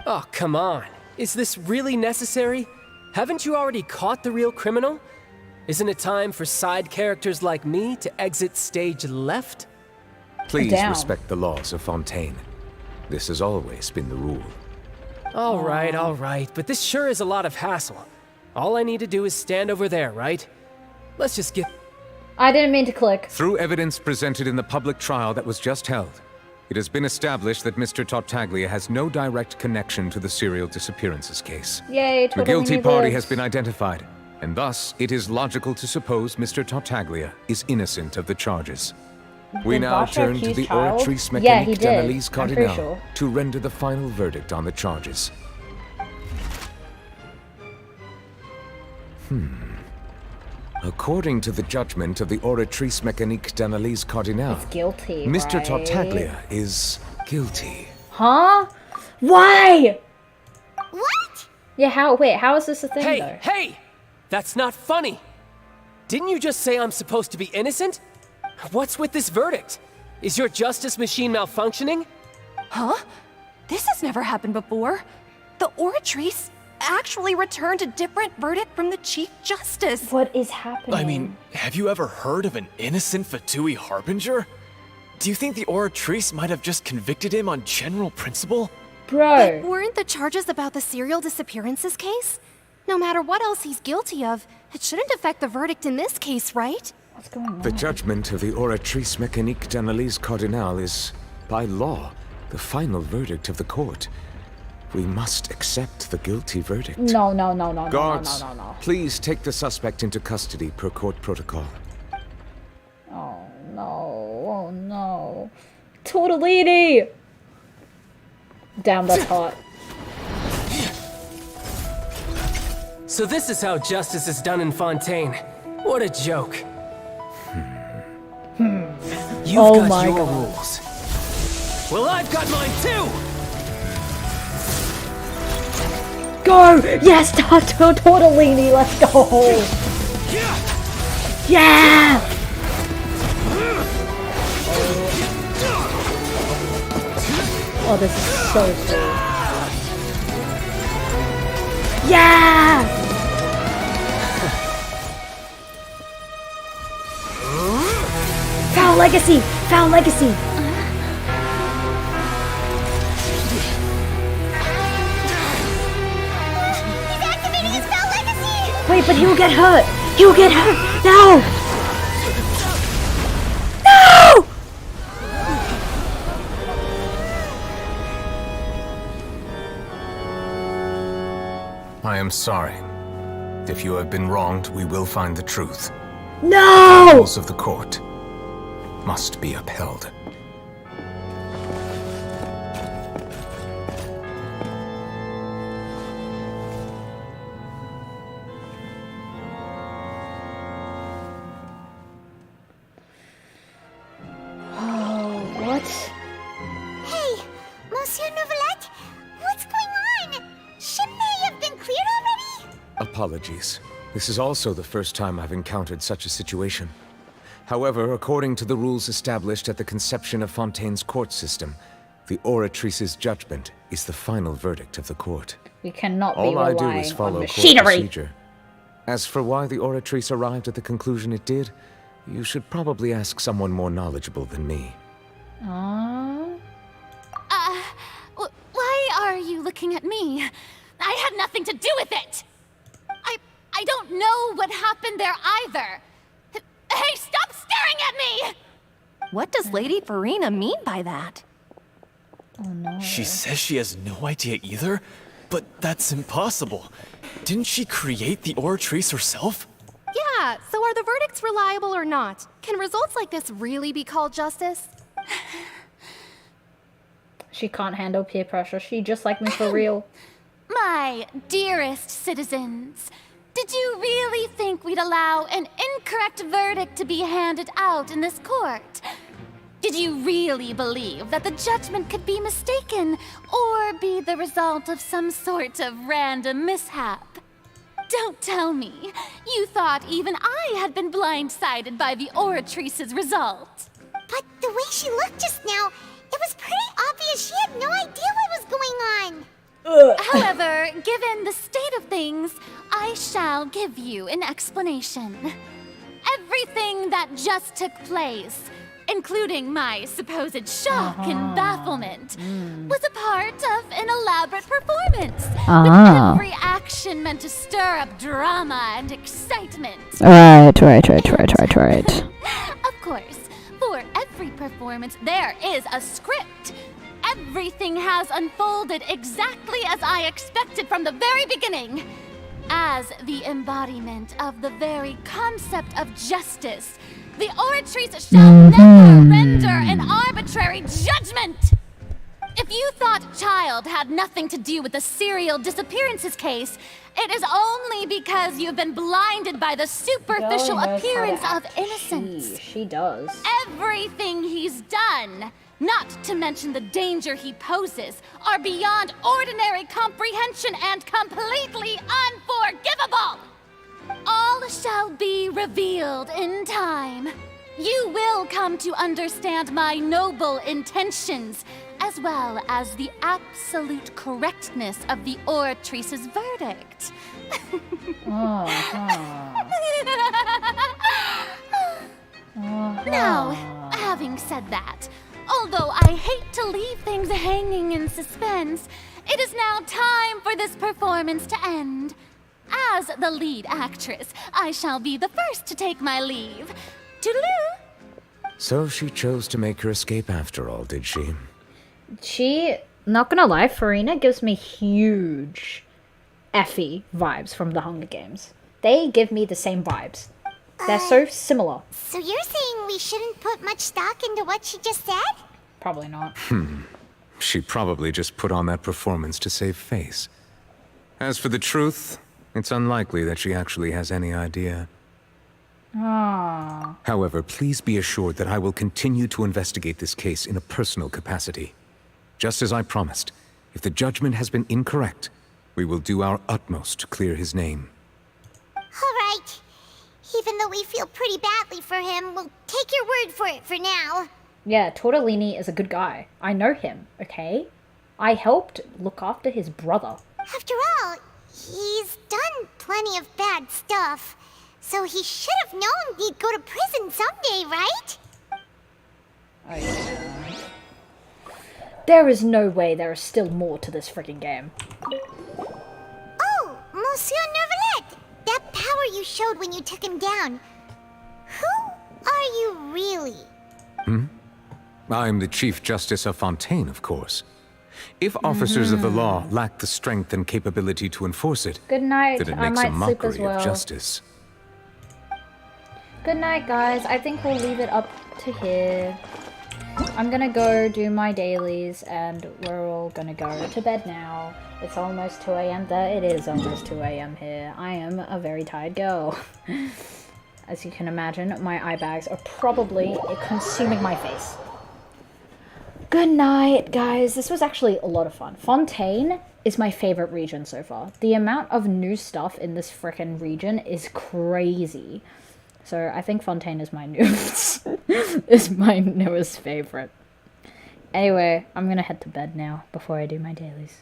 Oh, come on. Is this really necessary? Haven't you already caught the real criminal? Isn't it time for side characters like me to exit stage left? Please Down. respect the laws of Fontaine. This has always been the rule. All right, but this sure is a lot of hassle. All I need to do is stand over there, right? Let's just get... I didn't mean to click. Through evidence presented in the public trial that was just held, it has been established that Mr. Tartaglia has no direct connection to the serial disappearances case. Yay, The guilty tortellini party lives. has been identified, and thus it is logical to suppose Mr. Tartaglia is innocent of the charges. We Did now Vasha turn to accuse the child? Oratrice Yeah, he Mécanique did. d'Analyse I'm pretty Cardinale sure. to render the final verdict on the charges. According to the judgment of the Oratrice Mécanique d'Analyse Cardinale, It's guilty, Mr. right? Tartaglia is guilty. Huh? Why? What? Yeah, how is this a thing Hey, though? hey! That's not funny! Didn't you just say I'm supposed to be innocent? What's with this verdict? Is your justice machine malfunctioning? Huh? This has never happened before. The Oratrice actually returned a different verdict from the Chief Justice. What is happening? I mean, have you ever heard of an innocent Fatui Harbinger? Do you think the Oratrice might have just convicted him on general principle? Bro. But weren't the charges about the serial disappearances case? No matter what else he's guilty of, it shouldn't affect the verdict in this case, right? What's going on? The judgment of the Oratrice Mécanique d'Analyse Cardinale is, by law, the final verdict of the court. We must accept the guilty verdict. No. Guards, No. please take the suspect into custody per court protocol. Oh no. Tortellini! Damn, that's hot. So this is how justice is done in Fontaine. What a joke. You've Oh got my your God. rules. Well, I've got mine too! Go! Yes, tortellini, let's go! Yeah! Oh, this is so cool. Yeah! Foul legacy! Foul legacy! He's activating his foul legacy! Wait, but he'll get hurt! He'll get hurt! No! No! I am sorry. If you have been wronged, we will find the truth. No! The rules of the court must be upheld. Oh, what? Hey, Monsieur Novelette, what's going on? Shouldn't they have been cleared already? Apologies. This is also the first time I've encountered such a situation. However, according to the rules established at the conception of Fontaine's court system, the Oratrice's judgment is the final verdict of the court. We cannot be All I do relying is on follow court machinery. procedure. As for why the Oratrice arrived at the conclusion it did, you should probably ask someone more knowledgeable than me. Why are you looking at me? I had nothing to do with it! I don't know what happened there either. Hey, stop staring at me! What does Lady Farina mean by that? Oh no. She says she has no idea either? But that's impossible. Didn't she create the Oratrice herself? Yeah, so are the verdicts reliable or not? Can results like this really be called justice? She can't handle peer pressure. She just like me for real. My dearest citizens, did you really think we'd allow an incorrect verdict to be handed out in this court? Did you really believe that the judgment could be mistaken or be the result of some sort of random mishap? Don't tell me you thought even I had been blindsided by the Oratrice's result. But the way she looked just now, it was pretty obvious she had no idea what was going on. However, given the state of things, I shall give you an explanation. Everything that just took place, including my supposed shock and bafflement, was a part of an elaborate performance, with every action meant to stir up drama and excitement. Right. Of course, for every performance, there is a script. Everything has unfolded exactly as I expected from the very beginning. As the embodiment of the very concept of justice, the Oratrice shall never render an arbitrary judgment! If you thought Child had nothing to do with the serial disappearances case, it is only because you've been blinded by the superficial appearance of innocence. She does. Everything he's done, not to mention the danger he poses, are beyond ordinary comprehension and completely unforgivable! All shall be revealed in time. You will come to understand my noble intentions, as well as the absolute correctness of the Oratrice's verdict. Now, having said that, although I hate to leave things hanging in suspense, it is now time for this performance to end. As the lead actress, I shall be the first to take my leave. Toodaloo! So she chose to make her escape after all, did she? She, not gonna lie, Farina gives me huge Effie vibes from the Hunger Games. They give me the same vibes. They're so similar. So you're saying we shouldn't put much stock into what she just said? Probably not. She probably just put on that performance to save face. As for the truth, it's unlikely that she actually has any idea. However, please be assured that I will continue to investigate this case in a personal capacity. Just as I promised, if the judgment has been incorrect, we will do our utmost to clear his name. All right. Even though we feel pretty badly for him, we'll take your word for it for now. Yeah, Tortellini is a good guy. I know him, okay? I helped look after his brother. After all, he's done plenty of bad stuff. So he should have known he'd go to prison someday, right? Oh, yeah. There is no way there is still more to this freaking game. Oh, Monsieur Neuvillette! That power you showed when you took him down. Who are you really? I'm the Chief Justice of Fontaine, of course. If officers of the law lack the strength and capability to enforce it, Good night. then it I makes a might sleep as mockery well. of justice. Good night, guys. I think we'll leave it up to here. I'm gonna go do my dailies, and we're all gonna go to bed now. It's almost 2 a.m. It is almost 2 a.m. here. I am a very tired girl. As you can imagine, my eye bags are probably consuming my face. Good night, guys. This was actually a lot of fun. Fontaine is my favorite region so far. The amount of new stuff in this frickin' region is crazy. So I think Fontaine is my newest favorite. Anyway, I'm gonna head to bed now before I do my dailies.